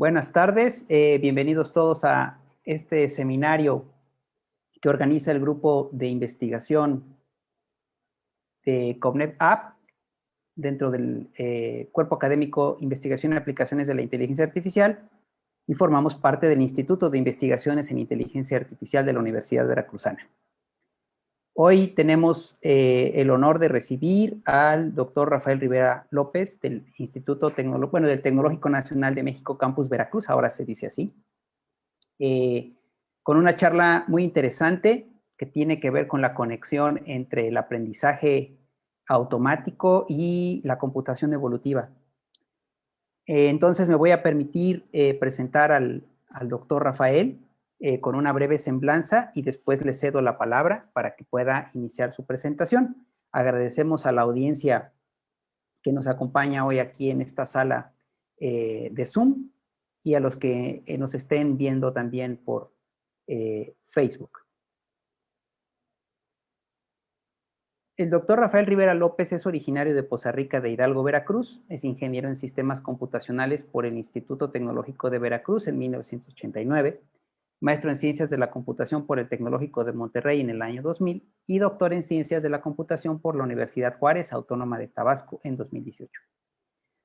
Buenas tardes, bienvenidos todos a este seminario que organiza el grupo de investigación de COVNEP App dentro del Cuerpo Académico Investigación y Aplicaciones de la Inteligencia Artificial y formamos parte del Instituto de Investigaciones en Inteligencia Artificial de la Universidad Veracruzana. Hoy tenemos el honor de recibir al doctor Rafael Rivera López del del Tecnológico Nacional de México Campus Veracruz, ahora se dice así, con una charla muy interesante que tiene que ver con la conexión entre el aprendizaje automático y la computación evolutiva. Entonces me voy a permitir presentar al doctor Rafael con una breve semblanza y después le cedo la palabra para que pueda iniciar su presentación. Agradecemos a la audiencia que nos acompaña hoy aquí en esta sala de Zoom y a los que nos estén viendo también por Facebook. El doctor Rafael Rivera López es originario de Poza Rica de Hidalgo, Veracruz. Es ingeniero en sistemas computacionales por el Instituto Tecnológico de Veracruz en 1989, maestro en ciencias de la computación por el Tecnológico de Monterrey en el año 2000 y doctor en ciencias de la computación por la Universidad Juárez Autónoma de Tabasco en 2018.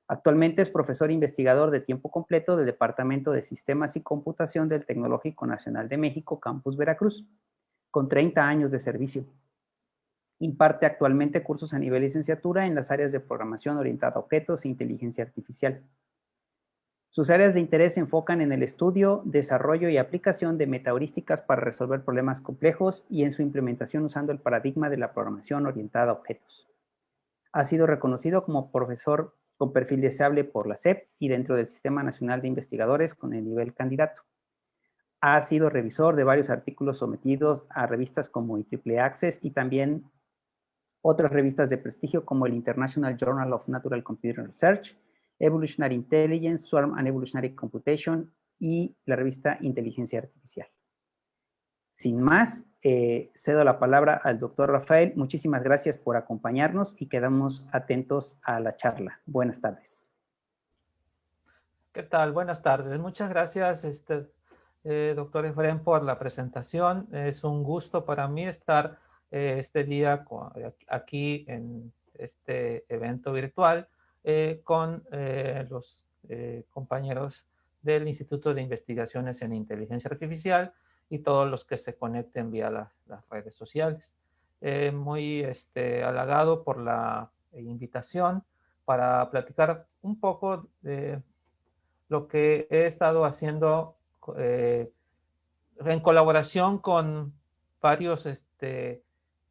Actualmente es profesor investigador de tiempo completo del Departamento de Sistemas y Computación del Tecnológico Nacional de México, Campus Veracruz, con 30 años de servicio. Imparte actualmente cursos a nivel licenciatura en las áreas de programación orientada a objetos e inteligencia artificial. Sus áreas de interés se enfocan en el estudio, desarrollo y aplicación de metaheurísticas para resolver problemas complejos y en su implementación usando el paradigma de la programación orientada a objetos. Ha sido reconocido como profesor con perfil deseable por la SEP y dentro del Sistema Nacional de Investigadores con el nivel candidato. Ha sido revisor de varios artículos sometidos a revistas como IEEE Access y también otras revistas de prestigio como el International Journal of Natural Computer Research, Evolutionary Intelligence, Swarm and Evolutionary Computation y la revista Inteligencia Artificial. Sin más, cedo la palabra al doctor Rafael. Muchísimas gracias por acompañarnos y quedamos atentos a la charla. Buenas tardes. ¿Qué tal? Buenas tardes. Muchas gracias, doctor Efraín, por la presentación. Es un gusto para mí estar este día aquí en este evento virtual con los compañeros del Instituto de Investigaciones en Inteligencia Artificial y todos los que se conecten vía las redes sociales. Muy halagado por la invitación para platicar un poco de lo que he estado haciendo en colaboración con varios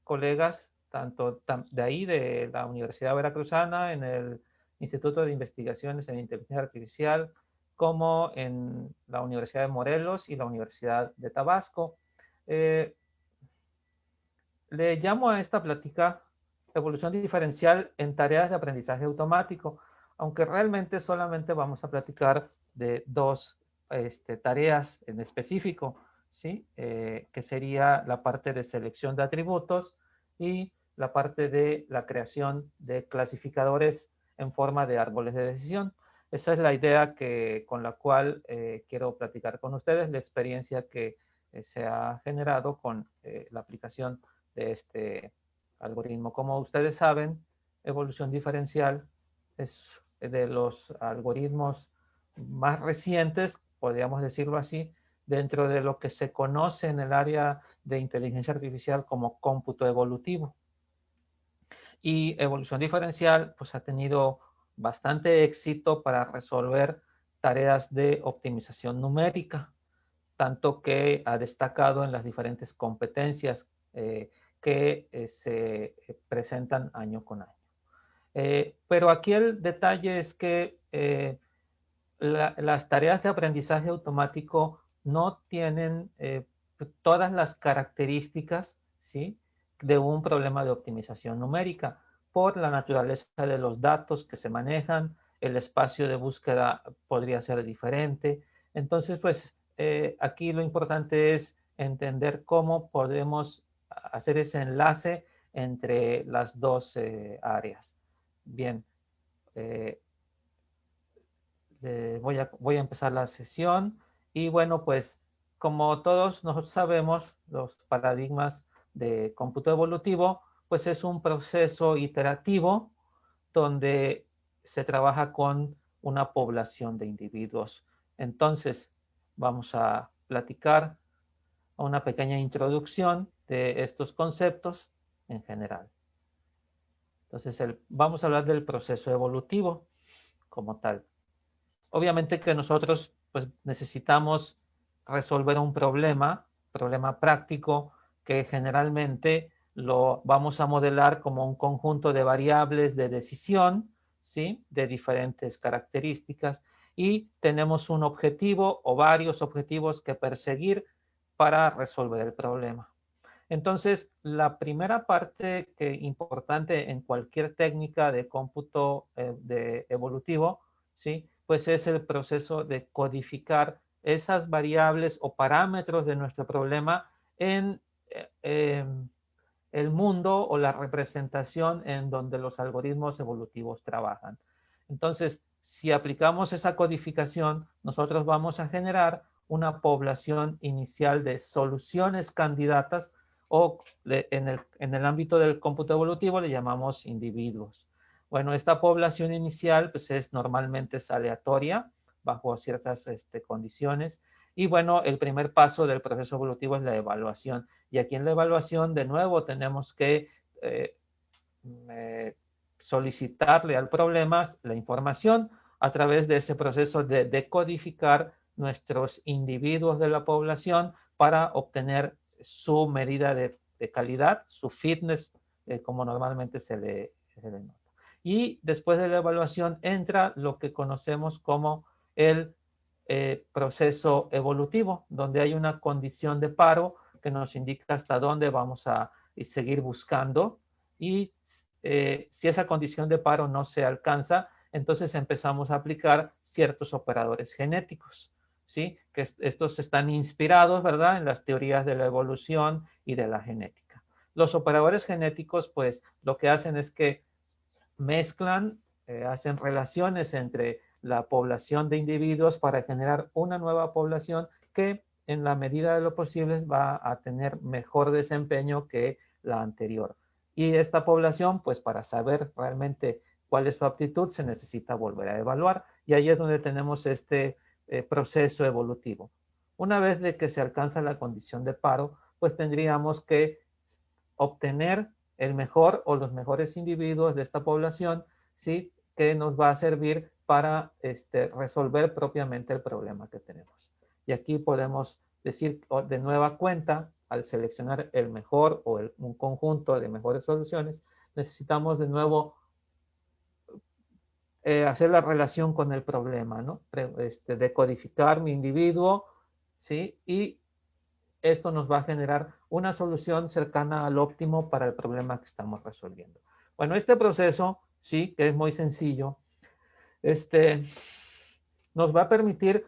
colegas, tanto de ahí, de la Universidad Veracruzana, en el Instituto de Investigaciones en Inteligencia Artificial, como en la Universidad de Morelos y la Universidad de Tabasco. Le llamo a esta plática evolución diferencial en tareas de aprendizaje automático, aunque realmente solamente vamos a platicar de dos tareas en específico, ¿sí? Que sería la parte de selección de atributos y la parte de la creación de clasificadores en forma de árboles de decisión. Esa es la idea con la cual quiero platicar con ustedes, la experiencia que se ha generado con la aplicación de este algoritmo. Como ustedes saben, evolución diferencial es de los algoritmos más recientes, podríamos decirlo así, dentro de lo que se conoce en el área de inteligencia artificial como cómputo evolutivo. Y evolución diferencial pues ha tenido bastante éxito para resolver tareas de optimización numérica, tanto que ha destacado en las diferentes competencias que se presentan año con año. Pero aquí el detalle es que las tareas de aprendizaje automático no tienen todas las características, ¿sí?, de un problema de optimización numérica por la naturaleza de los datos que se manejan, el espacio de búsqueda podría ser diferente. Entonces, pues aquí lo importante es entender cómo podemos hacer ese enlace entre las dos áreas. Bien, voy a empezar la sesión. Y bueno, pues como todos nosotros sabemos, los paradigmas de cómputo evolutivo, pues es un proceso iterativo donde se trabaja con una población de individuos. Entonces, vamos a platicar una pequeña introducción de estos conceptos en general. Entonces, vamos a hablar del proceso evolutivo como tal. Obviamente que nosotros pues, necesitamos resolver un problema práctico, que generalmente lo vamos a modelar como un conjunto de variables de decisión, ¿sí? De diferentes características, y tenemos un objetivo o varios objetivos que perseguir para resolver el problema. Entonces, la primera parte importante en cualquier técnica de cómputo evolutivo, ¿sí? Pues es el proceso de codificar esas variables o parámetros de nuestro problema en el mundo o la representación en donde los algoritmos evolutivos trabajan. Entonces, si aplicamos esa codificación, nosotros vamos a generar una población inicial de soluciones candidatas, o en el ámbito del cómputo evolutivo le llamamos individuos. Bueno, esta población inicial pues normalmente es aleatoria bajo ciertas condiciones. Y bueno, el primer paso del proceso evolutivo es la evaluación. Y aquí en la evaluación, de nuevo, tenemos que solicitarle al problema la información a través de ese proceso de decodificar nuestros individuos de la población para obtener su medida de calidad, su fitness, como normalmente se le nota. Y después de la evaluación entra lo que conocemos como el proceso evolutivo, donde hay una condición de paro que nos indica hasta dónde vamos a seguir buscando, y si esa condición de paro no se alcanza, entonces empezamos a aplicar ciertos operadores genéticos, ¿sí? Que estos están inspirados, ¿verdad?, en las teorías de la evolución y de la genética. Los operadores genéticos, pues, lo que hacen es que mezclan, hacen relaciones entre la población de individuos para generar una nueva población que en la medida de lo posible va a tener mejor desempeño que la anterior. Y esta población, pues para saber realmente cuál es su aptitud, se necesita volver a evaluar. Y ahí es donde tenemos este proceso evolutivo. Una vez de que se alcanza la condición de paro, pues tendríamos que obtener el mejor o los mejores individuos de esta población, ¿sí?, que nos va a servir para resolver propiamente el problema que tenemos. Y aquí podemos decir de nueva cuenta, al seleccionar el mejor o un conjunto de mejores soluciones, necesitamos de nuevo hacer la relación con el problema, ¿no? Decodificar mi individuo, ¿sí? Y esto nos va a generar una solución cercana al óptimo para el problema que estamos resolviendo. Bueno, este proceso, sí, que es muy sencillo, nos va a permitir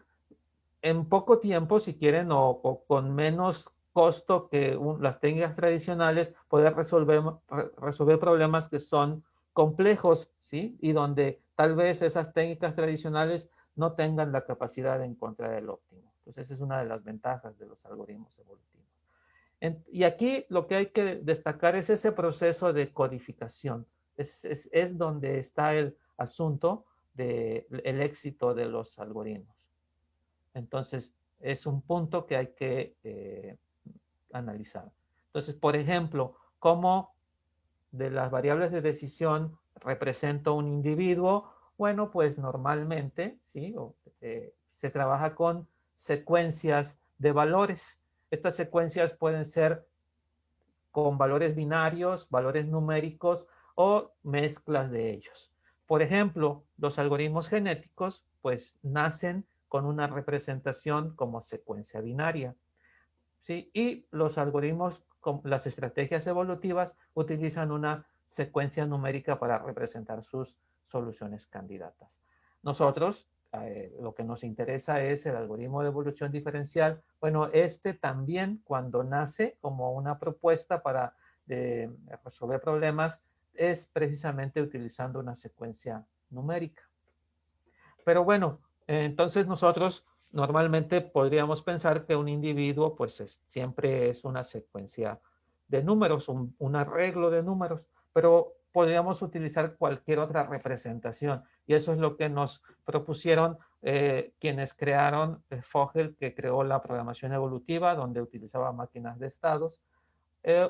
en poco tiempo, si quieren, o con menos costo que las técnicas tradicionales, poder resolver problemas que son complejos, ¿sí? Y donde tal vez esas técnicas tradicionales no tengan la capacidad de encontrar el óptimo. Entonces, esa es una de las ventajas de los algoritmos evolutivos. Y aquí lo que hay que destacar es ese proceso de codificación. Es donde está el asunto del éxito de los algoritmos. Entonces, es un punto que hay que analizar. Entonces, por ejemplo, ¿cómo de las variables de decisión represento un individuo? Bueno, pues normalmente, ¿sí? Se trabaja con secuencias de valores. Estas secuencias pueden ser con valores binarios, valores numéricos o mezclas de ellos. Por ejemplo, los algoritmos genéticos pues nacen con una representación como secuencia binaria, ¿sí? Y los algoritmos, las estrategias evolutivas, utilizan una secuencia numérica para representar sus soluciones candidatas. Nosotros, lo que nos interesa es el algoritmo de evolución diferencial. Bueno, también, cuando nace como una propuesta para resolver problemas, es precisamente utilizando una secuencia numérica. Pero bueno, Entonces nosotros normalmente podríamos pensar que un individuo pues siempre es una secuencia de números, un arreglo de números, pero podríamos utilizar cualquier otra representación. Y eso es lo que nos propusieron quienes crearon Vogel, que creó la programación evolutiva, donde utilizaba máquinas de estados,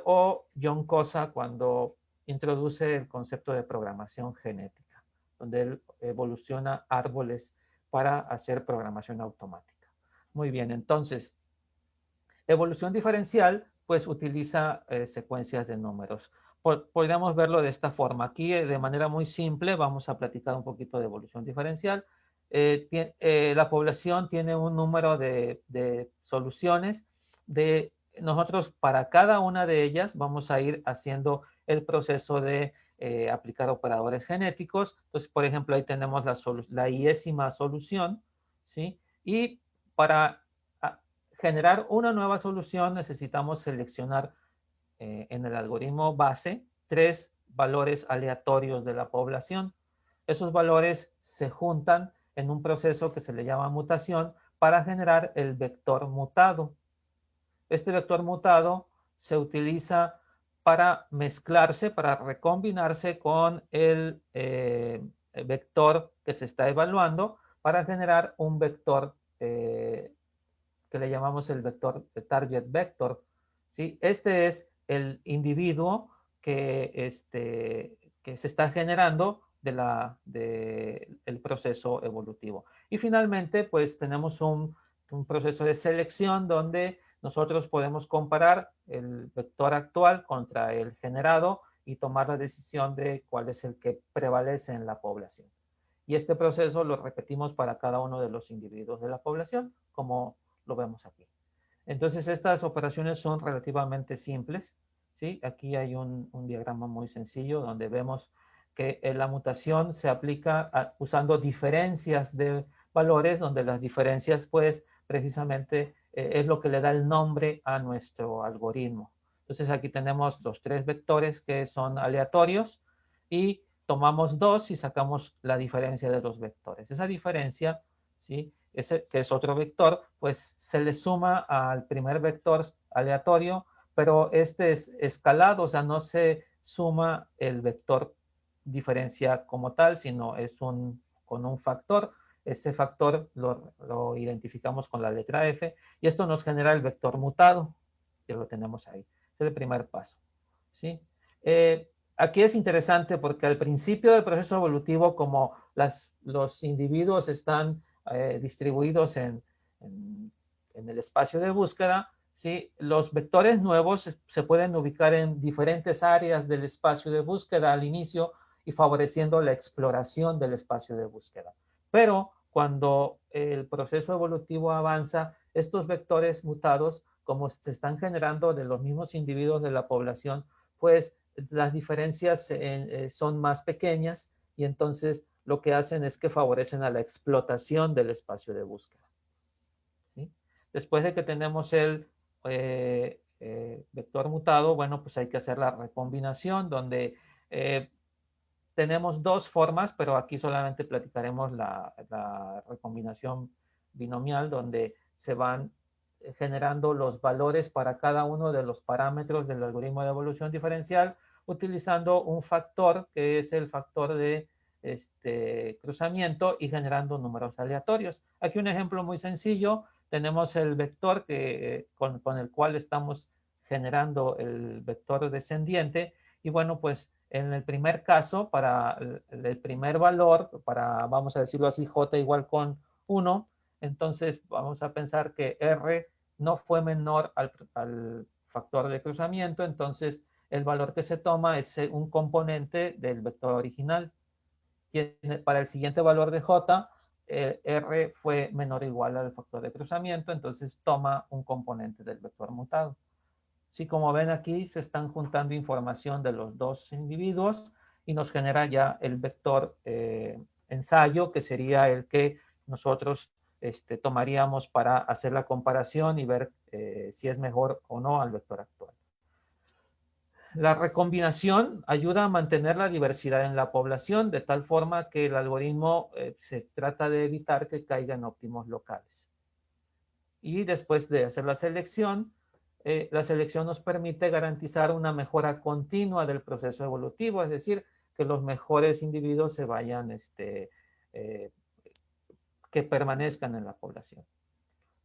o John Cosa cuando introduce el concepto de programación genética, donde él evoluciona árboles para hacer programación automática. Muy bien, entonces, evolución diferencial, pues utiliza secuencias de números. Podríamos verlo de esta forma. Aquí, de manera muy simple, vamos a platicar un poquito de evolución diferencial. La población tiene un número de soluciones. Nosotros, para cada una de ellas, vamos a ir haciendo el proceso de aplicar operadores genéticos. Entonces, por ejemplo, ahí tenemos la iésima solución, ¿sí? Y para generar una nueva solución necesitamos seleccionar en el algoritmo base 3 valores aleatorios de la población. Esos valores se juntan en un proceso que se le llama mutación para generar el vector mutado. Este vector mutado se utiliza para mezclarse, para recombinarse con el vector que se está evaluando para generar un vector que le llamamos el vector target vector. ¿Sí? Este es el individuo que se está generando del proceso evolutivo. Y finalmente, pues tenemos un proceso de selección donde nosotros podemos comparar el vector actual contra el generado y tomar la decisión de cuál es el que prevalece en la población. Y este proceso lo repetimos para cada uno de los individuos de la población, como lo vemos aquí. Entonces, estas operaciones son relativamente simples, ¿sí? Aquí hay un diagrama muy sencillo donde vemos que la mutación se aplica usando diferencias de valores, donde las diferencias, pues, precisamente es lo que le da el nombre a nuestro algoritmo. Entonces, aquí tenemos los 3 vectores que son aleatorios y tomamos 2 y sacamos la diferencia de los vectores. Esa diferencia, ¿sí? Que es otro vector, pues se le suma al primer vector aleatorio, pero este es escalado, o sea, no se suma el vector diferencia como tal, sino es con un factor. Ese factor lo identificamos con la letra F y esto nos genera el vector mutado, que lo tenemos ahí. Este es el primer paso, ¿sí? Aquí es interesante porque al principio del proceso evolutivo, como los individuos están distribuidos en el espacio de búsqueda, ¿sí? Los vectores nuevos se pueden ubicar en diferentes áreas del espacio de búsqueda al inicio y favoreciendo la exploración del espacio de búsqueda. Pero cuando el proceso evolutivo avanza, estos vectores mutados, como se están generando de los mismos individuos de la población, pues las diferencias son más pequeñas y entonces lo que hacen es que favorecen a la explotación del espacio de búsqueda. ¿Sí? Después de que tenemos el vector mutado, bueno, pues hay que hacer la recombinación donde tenemos 2 formas, pero aquí solamente platicaremos la recombinación binomial donde se van generando los valores para cada uno de los parámetros del algoritmo de evolución diferencial utilizando un factor que es el factor de cruzamiento y generando números aleatorios. Aquí un ejemplo muy sencillo, tenemos el vector con el cual estamos generando el vector descendiente y bueno, pues en el primer caso, para el primer valor, vamos a decirlo así, j igual con 1, entonces vamos a pensar que R no fue menor al factor de cruzamiento, entonces el valor que se toma es un componente del vector original. Y para el siguiente valor de J, R fue menor o igual al factor de cruzamiento, entonces toma un componente del vector mutado. Sí, como ven aquí, se están juntando información de los 2 individuos y nos genera ya el vector ensayo, que sería el que nosotros tomaríamos para hacer la comparación y ver si es mejor o no al vector actual. La recombinación ayuda a mantener la diversidad en la población de tal forma que el algoritmo se trata de evitar que caigan óptimos locales. Y después de hacer la selección nos permite garantizar una mejora continua del proceso evolutivo, es decir, que los mejores individuos se vayan, que permanezcan en la población.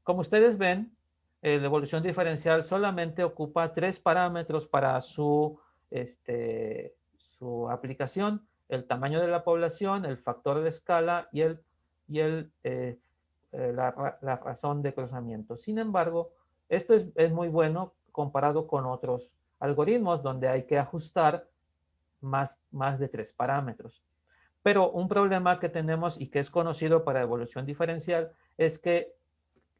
Como ustedes ven, la evolución diferencial solamente ocupa 3 parámetros para su aplicación: el tamaño de la población, el factor de escala y la razón de cruzamiento. Sin embargo, esto es muy bueno comparado con otros algoritmos donde hay que ajustar más de 3 parámetros. Pero un problema que tenemos y que es conocido para evolución diferencial es que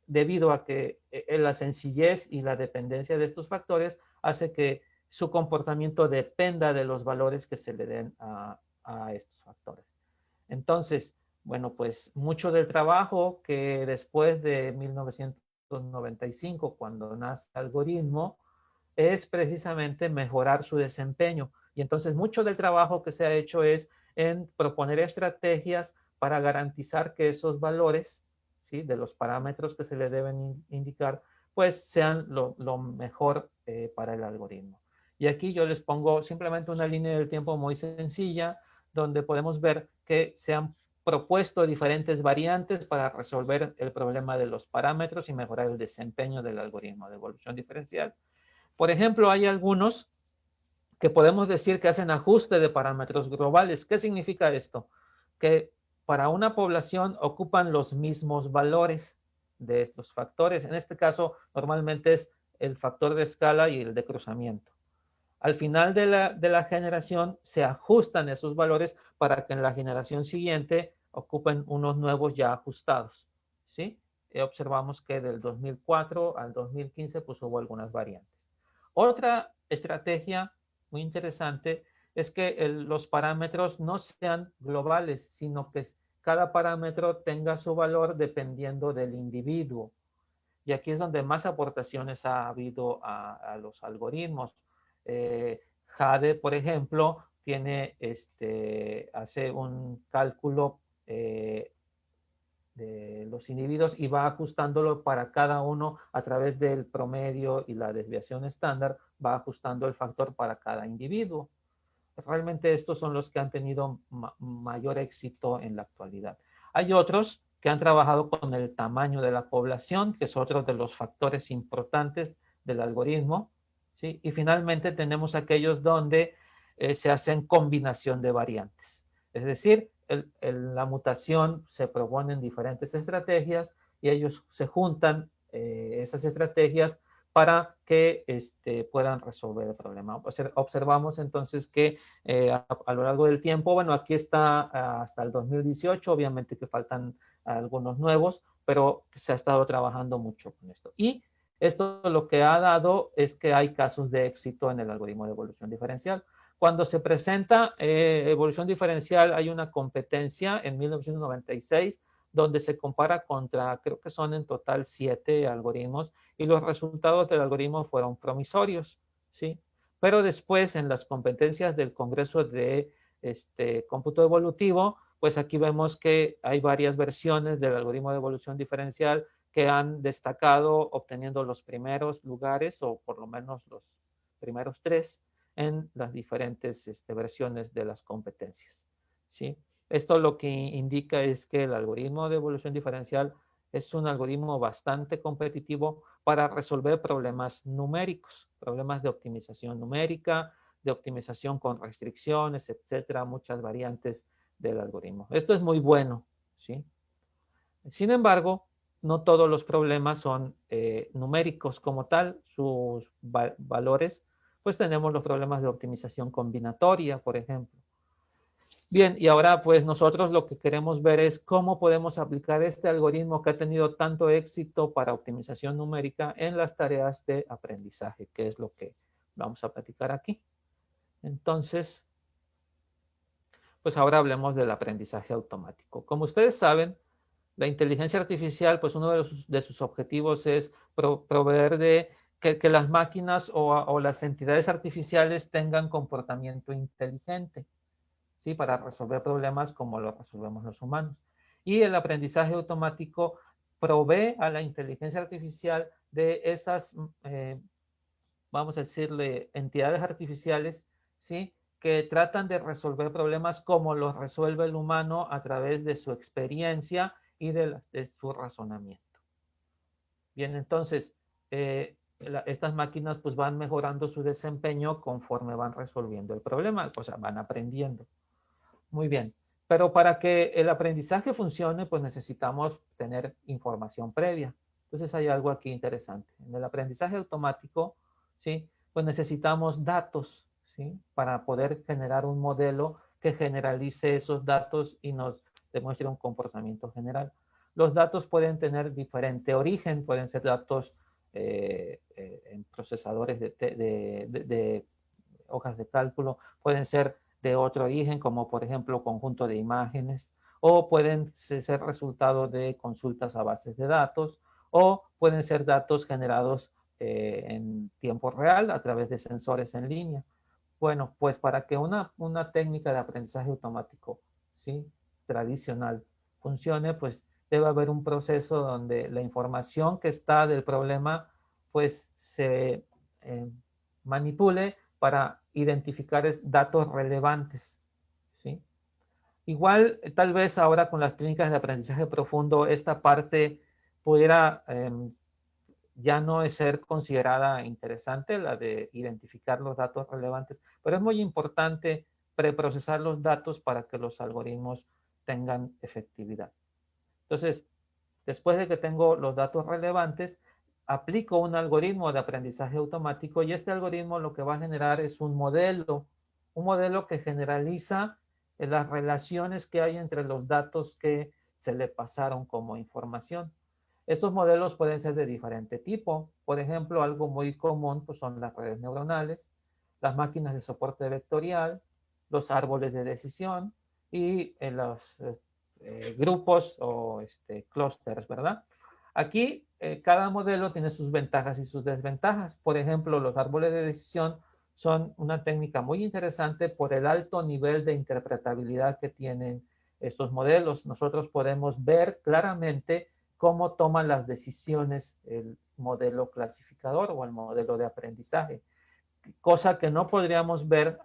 debido a que la sencillez y la dependencia de estos factores hace que su comportamiento dependa de los valores que se le den a estos factores. Entonces, bueno, pues mucho del trabajo que después de 1995, cuando nace el algoritmo, es precisamente mejorar su desempeño. Y entonces mucho del trabajo que se ha hecho es en proponer estrategias para garantizar que esos valores, ¿sí?, de los parámetros que se le deben indicar, pues sean lo mejor para el algoritmo. Y aquí yo les pongo simplemente una línea del tiempo muy sencilla, donde podemos ver que se han propuesto diferentes variantes para resolver el problema de los parámetros y mejorar el desempeño del algoritmo de evolución diferencial. Por ejemplo, hay algunos que podemos decir que hacen ajuste de parámetros globales. ¿Qué significa esto? Que para una población ocupan los mismos valores de estos factores. En este caso, normalmente es el factor de escala y el de cruzamiento. Al final de la generación se ajustan esos valores para que en la generación siguiente ocupen unos nuevos ya ajustados, ¿sí? Observamos que del 2004 al 2015 pues hubo algunas variantes. Otra estrategia muy interesante es que los parámetros no sean globales, sino que cada parámetro tenga su valor dependiendo del individuo. Y aquí es donde más aportaciones ha habido a los algoritmos. Jade, por ejemplo, hace un cálculo de los individuos y va ajustándolo para cada uno a través del promedio y la desviación estándar, va ajustando el factor para cada individuo. Realmente estos son los que han tenido mayor éxito en la actualidad. Hay otros que han trabajado con el tamaño de la población, que es otro de los factores importantes del algoritmo, ¿sí? Y finalmente tenemos aquellos donde se hacen combinación de variantes. Es decir, la mutación se propone en diferentes estrategias y ellos se juntan esas estrategias para que puedan resolver el problema. Observamos entonces que a lo largo del tiempo, bueno, aquí está hasta el 2018, obviamente que faltan algunos nuevos, pero se ha estado trabajando mucho con esto. Y esto lo que ha dado es que hay casos de éxito en el algoritmo de evolución diferencial. Cuando se presenta evolución diferencial, hay una competencia en 1996 donde se compara contra, creo que son en total 7 algoritmos, y los resultados del algoritmo fueron promisorios, ¿sí? Pero después, en las competencias del Congreso de Cómputo Evolutivo, pues aquí vemos que hay varias versiones del algoritmo de evolución diferencial que han destacado obteniendo los primeros lugares, o por lo menos los primeros 3, en las diferentes versiones de las competencias, ¿sí? Esto lo que indica es que el algoritmo de evolución diferencial es un algoritmo bastante competitivo para resolver problemas numéricos, problemas de optimización numérica, de optimización con restricciones, etcétera, muchas variantes del algoritmo. Esto es muy bueno, ¿sí? Sin embargo, no todos los problemas son numéricos como tal, sus valores, pues tenemos los problemas de optimización combinatoria, por ejemplo. Bien, y ahora pues nosotros lo que queremos ver es cómo podemos aplicar este algoritmo que ha tenido tanto éxito para optimización numérica en las tareas de aprendizaje, que es lo que vamos a platicar aquí. Entonces, pues ahora hablemos del aprendizaje automático. Como ustedes saben, la inteligencia artificial, pues uno de sus objetivos es proveer de que las máquinas o las entidades artificiales tengan comportamiento inteligente, ¿sí? Para resolver problemas como lo resolvemos los humanos. Y el aprendizaje automático provee a la inteligencia artificial de esas, vamos a decirle, entidades artificiales, ¿sí? Que tratan de resolver problemas como los resuelve el humano a través de su experiencia y de su razonamiento. Bien, entonces, estas máquinas pues van mejorando su desempeño conforme van resolviendo el problema, o sea, van aprendiendo. Muy bien, pero para que el aprendizaje funcione, pues necesitamos tener información previa. Entonces hay algo aquí interesante. En el aprendizaje automático, ¿sí? Pues necesitamos datos, ¿sí? Para poder generar un modelo que generalice esos datos y nos demuestre un comportamiento general. Los datos pueden tener diferente origen, pueden ser datos en procesadores de hojas de cálculo, pueden ser de otro origen, como por ejemplo conjunto de imágenes, o pueden ser resultado de consultas a bases de datos, o pueden ser datos generados en tiempo real a través de sensores en línea. Bueno, pues para que una técnica de aprendizaje automático, ¿sí? Tradicional funcione, pues debe haber un proceso donde la información que está del problema pues se manipule para identificar datos relevantes, ¿sí? Igual, tal vez ahora con las técnicas de aprendizaje profundo, esta parte pudiera ya no es ser considerada interesante, la de identificar los datos relevantes, pero es muy importante preprocesar los datos para que los algoritmos tengan efectividad. Entonces, después de que tengo los datos relevantes, aplico un algoritmo de aprendizaje automático y este algoritmo lo que va a generar es un modelo que generaliza las relaciones que hay entre los datos que se le pasaron como información. Estos modelos pueden ser de diferente tipo. Por ejemplo, algo muy común pues, son las redes neuronales, las máquinas de soporte vectorial, los árboles de decisión y los grupos o clústeres, ¿verdad? Aquí cada modelo tiene sus ventajas y sus desventajas. Por ejemplo, los árboles de decisión son una técnica muy interesante por el alto nivel de interpretabilidad que tienen estos modelos. Nosotros podemos ver claramente cómo toma las decisiones el modelo clasificador o el modelo de aprendizaje, cosa que no podríamos ver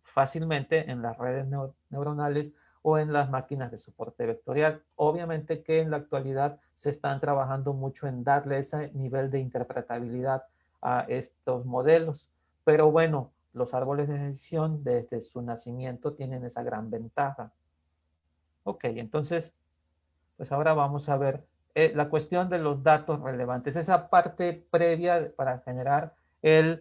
fácilmente en las redes neuronales o en las máquinas de soporte vectorial. Obviamente que en la actualidad se están trabajando mucho en darle ese nivel de interpretabilidad a estos modelos. Pero bueno, los árboles de decisión desde su nacimiento tienen esa gran ventaja. Ok, entonces, pues ahora vamos a ver la cuestión de los datos relevantes. Esa parte previa para generar eh,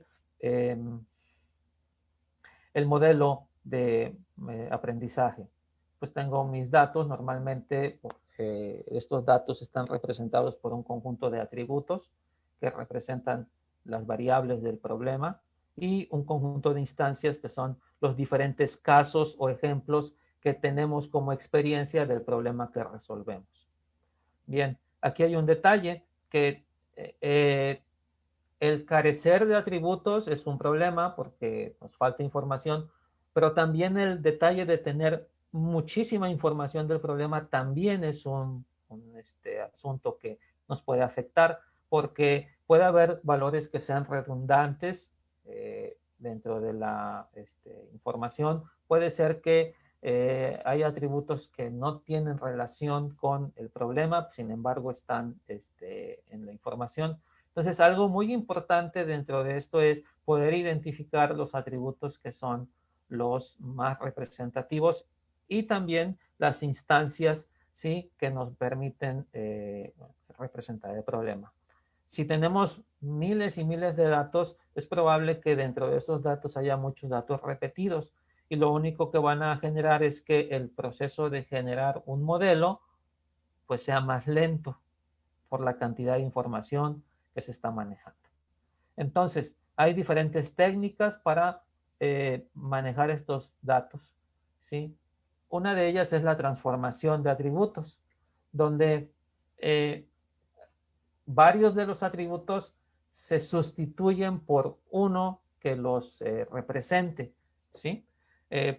el modelo de aprendizaje. Pues tengo mis datos, normalmente estos datos están representados por un conjunto de atributos que representan las variables del problema y un conjunto de instancias que son los diferentes casos o ejemplos que tenemos como experiencia del problema que resolvemos. Bien, aquí hay un detalle que el carecer de atributos es un problema porque nos falta información, pero también el detalle de tener muchísima información del problema también es un asunto que nos puede afectar porque puede haber valores que sean redundantes dentro de la información. Puede ser que hay atributos que no tienen relación con el problema, sin embargo están en la información. Entonces, algo muy importante dentro de esto es poder identificar los atributos que son los más representativos y también las instancias, ¿sí? Que nos permiten representar el problema. Si tenemos miles y miles de datos, es probable que dentro de esos datos haya muchos datos repetidos y lo único que van a generar es que el proceso de generar un modelo pues sea más lento por la cantidad de información que se está manejando. Entonces, hay diferentes técnicas para manejar estos datos, ¿sí? Una de ellas es la transformación de atributos, donde varios de los atributos se sustituyen por uno que los represente, ¿sí?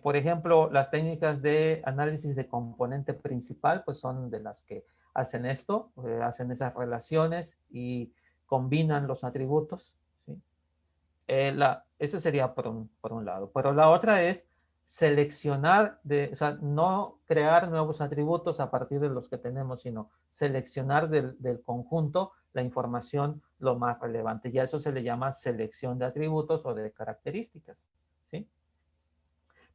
Por ejemplo, las técnicas de análisis de componente principal, pues son de las que hacen esto, hacen esas relaciones y combinan los atributos, ¿sí? Ese sería por un lado. Pero la otra es seleccionar, o sea, no crear nuevos atributos a partir de los que tenemos, sino seleccionar del conjunto la información lo más relevante. Y a eso se le llama selección de atributos o de características, ¿sí?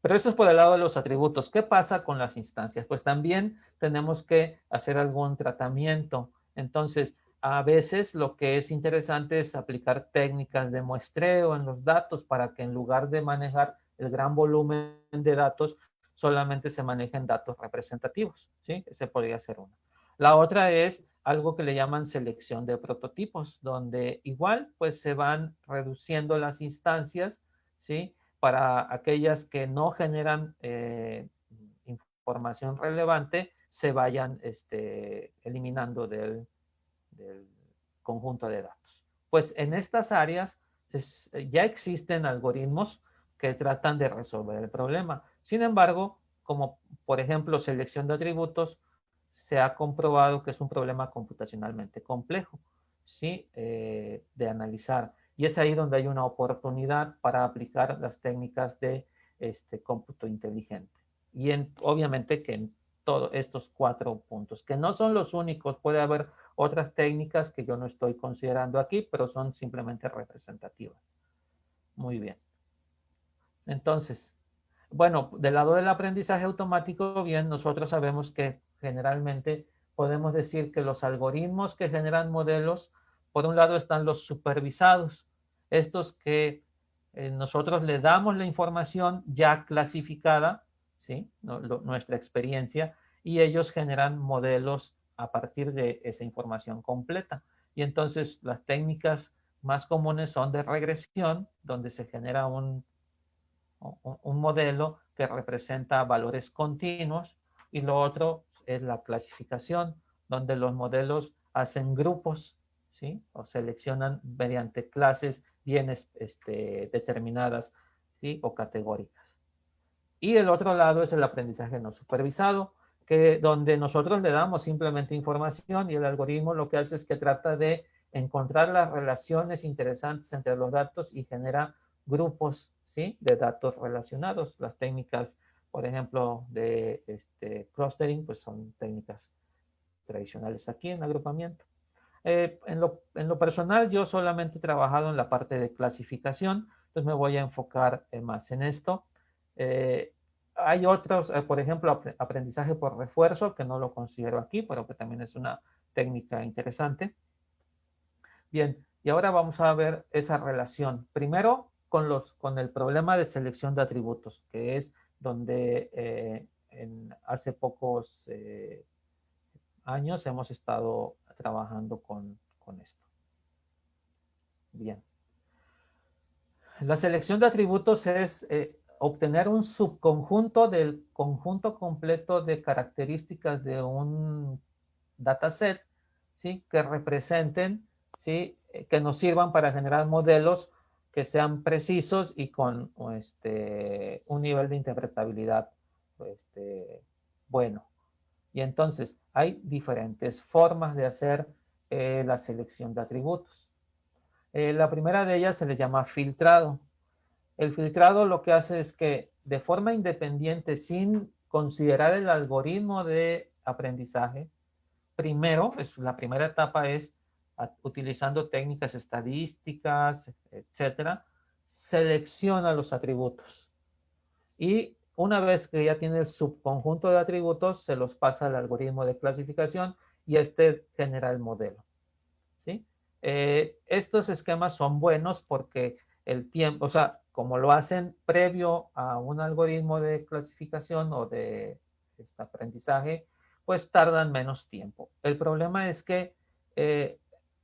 Pero eso es por el lado de los atributos. ¿Qué pasa con las instancias? Pues también tenemos que hacer algún tratamiento. Entonces, a veces lo que es interesante es aplicar técnicas de muestreo en los datos para que en lugar de manejar el gran volumen de datos, solamente se manejen datos representativos, ¿sí? Ese podría ser uno. La otra es algo que le llaman selección de prototipos, donde igual pues se van reduciendo las instancias, ¿sí? Para aquellas que no generan información relevante, se vayan eliminando del conjunto de datos. Pues en estas áreas ya existen algoritmos que tratan de resolver el problema. Sin embargo, como por ejemplo selección de atributos, se ha comprobado que es un problema computacionalmente complejo, ¿sí? De analizar. Y es ahí donde hay una oportunidad para aplicar las técnicas de cómputo inteligente. Y obviamente que en todos estos 4 puntos, que no son los únicos, puede haber otras técnicas que yo no estoy considerando aquí, pero son simplemente representativas. Muy bien. Entonces, bueno, del lado del aprendizaje automático, bien, nosotros sabemos que generalmente podemos decir que los algoritmos que generan modelos, por un lado están los supervisados, estos que nosotros le damos la información ya clasificada, ¿sí? Nuestra experiencia, y ellos generan modelos a partir de esa información completa. Y entonces las técnicas más comunes son de regresión, donde se genera un modelo que representa valores continuos, y lo otro es la clasificación, donde los modelos hacen grupos, ¿sí? O seleccionan mediante clases bien determinadas, ¿sí? O categóricas. Y el otro lado es el aprendizaje no supervisado, donde nosotros le damos simplemente información y el algoritmo lo que hace es que trata de encontrar las relaciones interesantes entre los datos y genera grupos, ¿sí? De datos relacionados. Las técnicas, por ejemplo, de clustering, pues son técnicas tradicionales aquí en agrupamiento. En lo personal, yo solamente he trabajado en la parte de clasificación, entonces me voy a enfocar más en esto. Hay otros, por ejemplo, aprendizaje por refuerzo, que no lo considero aquí, pero que también es una técnica interesante. Bien, y ahora vamos a ver esa relación. Primero, con el problema de selección de atributos, que es donde hace pocos años hemos estado trabajando con esto. Bien. La selección de atributos es obtener un subconjunto del conjunto completo de características de un dataset, ¿sí? Que representen, ¿sí? Que nos sirvan para generar modelos que sean precisos y con un nivel de interpretabilidad bueno. Y entonces hay diferentes formas de hacer la selección de atributos. La primera de ellas se le llama filtrado. El filtrado lo que hace es que de forma independiente, sin considerar el algoritmo de aprendizaje, primero, la primera etapa es utilizando técnicas estadísticas, etcétera, selecciona los atributos. Y una vez que ya tiene el subconjunto de atributos, se los pasa al algoritmo de clasificación y genera el modelo, ¿sí? Estos esquemas son buenos porque el tiempo, o sea, como lo hacen previo a un algoritmo de clasificación o de aprendizaje, pues tardan menos tiempo. El problema es que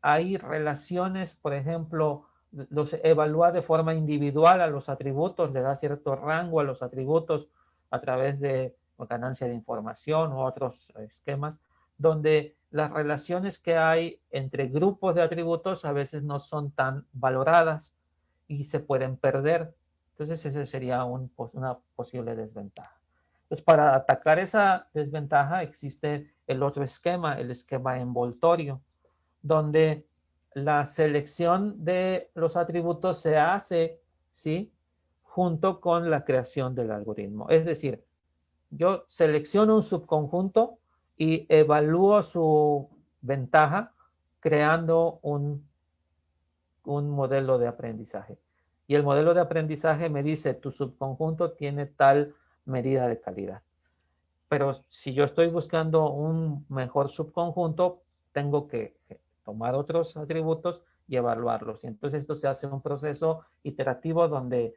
hay relaciones, por ejemplo, los evalúa de forma individual a los atributos, le da cierto rango a los atributos a través de ganancia de información u otros esquemas, donde las relaciones que hay entre grupos de atributos a veces no son tan valoradas y se pueden perder. Entonces, esa sería una posible desventaja. Entonces, para atacar esa desventaja existe el otro esquema, el esquema envoltorio, donde la selección de los atributos se hace, ¿sí?, junto con la creación del algoritmo. Es decir, yo selecciono un subconjunto y evalúo su ventaja creando un modelo de aprendizaje. Y el modelo de aprendizaje me dice, tu subconjunto tiene tal medida de calidad. Pero si yo estoy buscando un mejor subconjunto, tengo que tomar otros atributos y evaluarlos. Y entonces esto se hace un proceso iterativo donde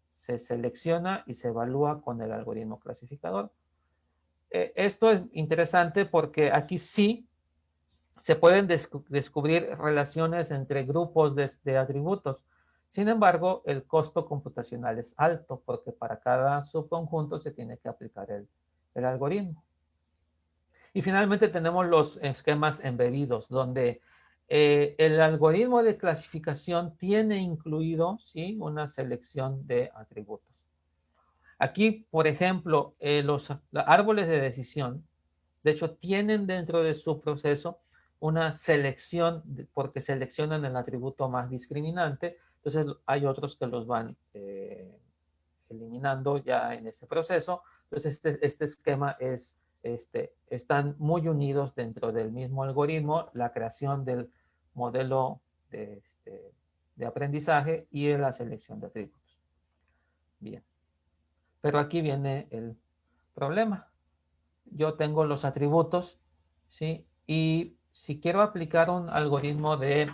se selecciona y se evalúa con el algoritmo clasificador. Esto es interesante porque aquí sí se pueden descubrir relaciones entre grupos de atributos. Sin embargo, el costo computacional es alto porque para cada subconjunto se tiene que aplicar el algoritmo. Y finalmente tenemos los esquemas embebidos, donde el algoritmo de clasificación tiene incluido, ¿sí?, una selección de atributos. Aquí, por ejemplo, los árboles de decisión, de hecho, tienen dentro de su proceso una selección, porque seleccionan el atributo más discriminante, entonces hay otros que los van eliminando ya en este proceso. Entonces, este esquema están muy unidos dentro del mismo algoritmo, la creación del modelo de aprendizaje y la selección de atributos. Bien, pero aquí viene el problema. Yo tengo los atributos, ¿sí? Y si quiero aplicar un algoritmo de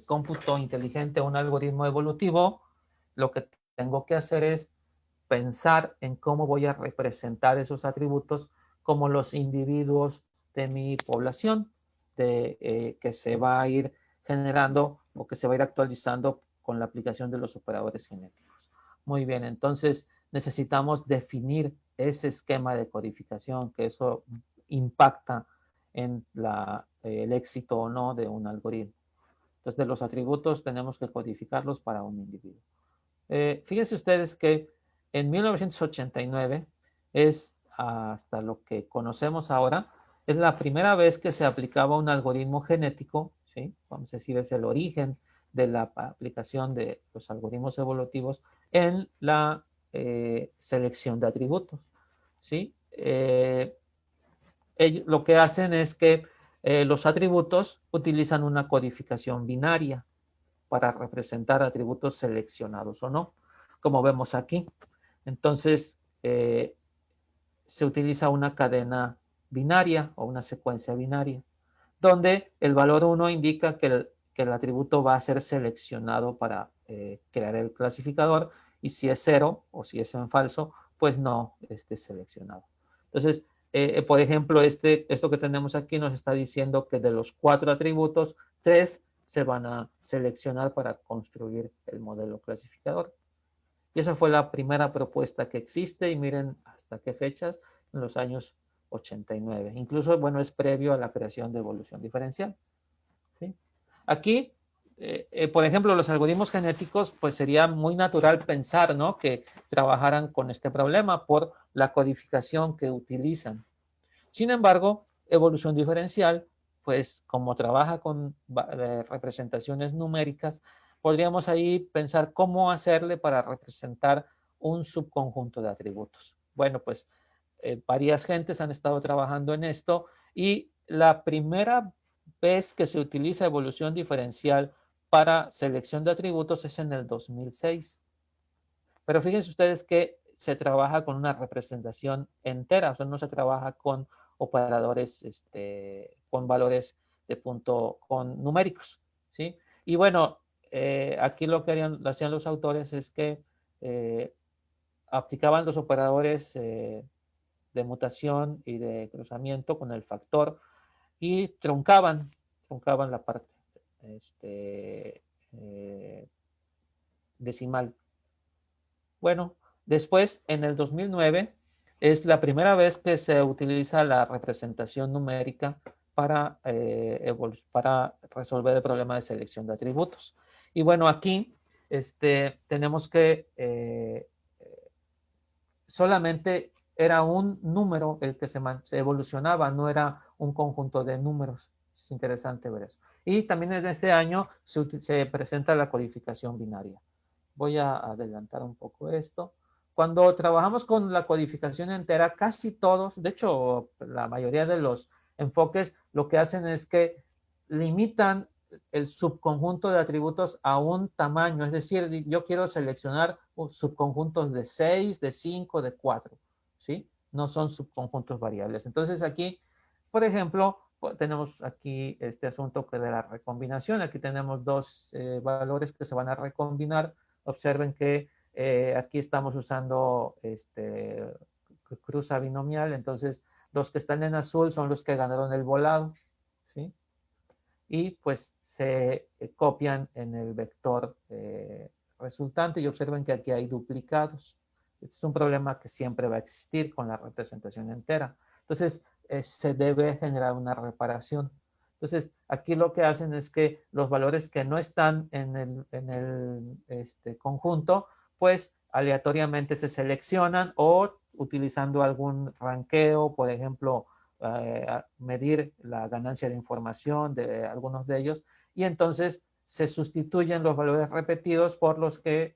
cómputo inteligente, un algoritmo evolutivo, lo que tengo que hacer es pensar en cómo voy a representar esos atributos como los individuos de mi población, que se va a ir generando o que se va a ir actualizando con la aplicación de los operadores genéticos. Muy bien, entonces necesitamos definir ese esquema de codificación, que eso impacta en el éxito o no de un algoritmo. Entonces, de los atributos tenemos que codificarlos para un individuo. Fíjense ustedes que en 1989 es, hasta lo que conocemos ahora, es la primera vez que se aplicaba un algoritmo genético, ¿sí?, vamos a decir, es el origen de la aplicación de los algoritmos evolutivos en la selección de atributos, ¿sí? Lo que hacen es que los atributos utilizan una codificación binaria para representar atributos seleccionados o no, como vemos aquí. Entonces, se utiliza una cadena binaria o una secuencia binaria, donde el valor 1 indica que el atributo va a ser seleccionado para crear el clasificador, y si es 0 o si es en falso, pues no esté seleccionado. Entonces, por ejemplo, esto que tenemos aquí nos está diciendo que de los 4 atributos, 3 se van a seleccionar para construir el modelo clasificador. Y esa fue la primera propuesta que existe, y miren hasta qué fechas, en los años 89. Incluso, bueno, es previo a la creación de evolución diferencial, ¿sí? Aquí, por ejemplo, los algoritmos genéticos, pues sería muy natural pensar, ¿no?, que trabajaran con este problema por la codificación que utilizan. Sin embargo, evolución diferencial, pues como trabaja con representaciones numéricas, podríamos ahí pensar cómo hacerle para representar un subconjunto de atributos. Bueno, pues varias gentes han estado trabajando en esto, y la primera vez que se utiliza evolución diferencial para selección de atributos es en el 2006. Pero fíjense ustedes que se trabaja con una representación entera, o sea, no se trabaja con operadores, con valores de punto, con numéricos, ¿sí? Y bueno, aquí lo que hacían los autores es que aplicaban los operadores de mutación y de cruzamiento con el factor, y truncaban la parte decimal. Bueno, después, en el 2009, es la primera vez que se utiliza la representación numérica para resolver el problema de selección de atributos. Y bueno, aquí tenemos que solamente era un número el que se evolucionaba, no era un conjunto de números. Es interesante ver eso. Y también en este año se presenta la codificación binaria. Voy a adelantar un poco esto. Cuando trabajamos con la codificación entera, casi todos, de hecho, la mayoría de los enfoques lo que hacen es que limitan el subconjunto de atributos a un tamaño, es decir, yo quiero seleccionar subconjuntos de 6, de 5, de 4, ¿sí? No son subconjuntos variables. Entonces aquí, por ejemplo, tenemos aquí este asunto de la recombinación. Aquí tenemos dos valores que se van a recombinar. Observen que aquí estamos usando cruza binomial, entonces los que están en azul son los que ganaron el volado, ¿sí? Y pues se copian en el vector resultante y observen que aquí hay duplicados. Este es un problema que siempre va a existir con la representación entera. Entonces, se debe generar una reparación. Entonces, aquí lo que hacen es que los valores que no están en el conjunto, pues aleatoriamente se seleccionan o utilizando algún ranqueo, por ejemplo, medir la ganancia de información de algunos de ellos, y entonces se sustituyen los valores repetidos por los que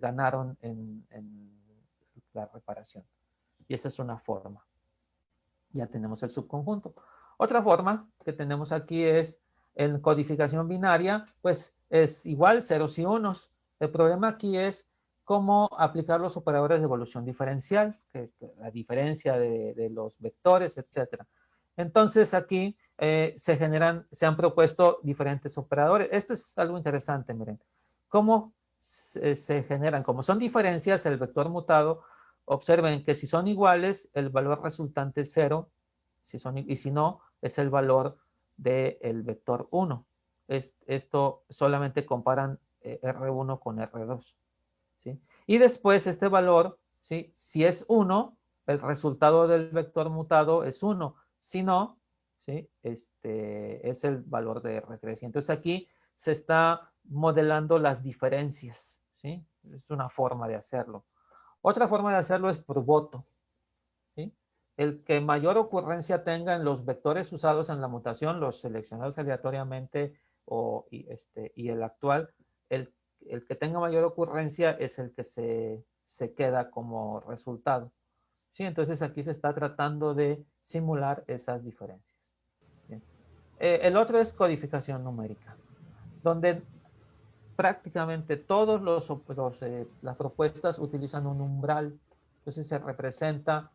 ganaron en la reparación. Y esa es una forma. Ya tenemos el subconjunto. Otra forma que tenemos aquí es en codificación binaria, pues es igual ceros y unos. El problema aquí es cómo aplicar los operadores de evolución diferencial, la diferencia de los vectores, etc. Entonces aquí se han propuesto diferentes operadores. Esto es algo interesante, miren. ¿Cómo se generan? Como son diferencias, el vector mutado, observen que si son iguales, el valor resultante es 0, y si no, es el valor del vector 1. Esto solamente comparan R1 con R2. ¿Sí? Y después este valor, ¿sí? Si es 1, el resultado del vector mutado es 1. Si no, ¿sí? Es el valor de R3. Entonces aquí se está modelando las diferencias. ¿Sí? Es una forma de hacerlo. Otra forma de hacerlo es por voto. ¿Sí? El que mayor ocurrencia tenga en los vectores usados en la mutación, los seleccionados aleatoriamente y el actual, el que tenga mayor ocurrencia es el que se queda como resultado. ¿Sí? Entonces aquí se está tratando de simular esas diferencias. El otro es codificación numérica, donde prácticamente todas las propuestas utilizan un umbral. Entonces se representa,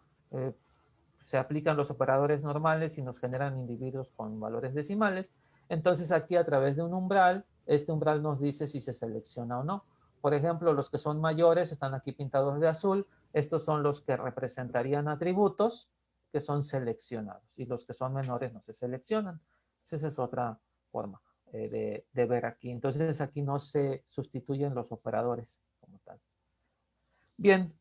se aplican los operadores normales y nos generan individuos con valores decimales. Entonces aquí a través de un umbral, este umbral nos dice si se selecciona o no. Por ejemplo, los que son mayores están aquí pintados de azul. Estos son los que representarían atributos que son seleccionados y los que son menores no se seleccionan. Esa es otra forma de ver aquí. Entonces aquí no se sustituyen los operadores como tal. Bien,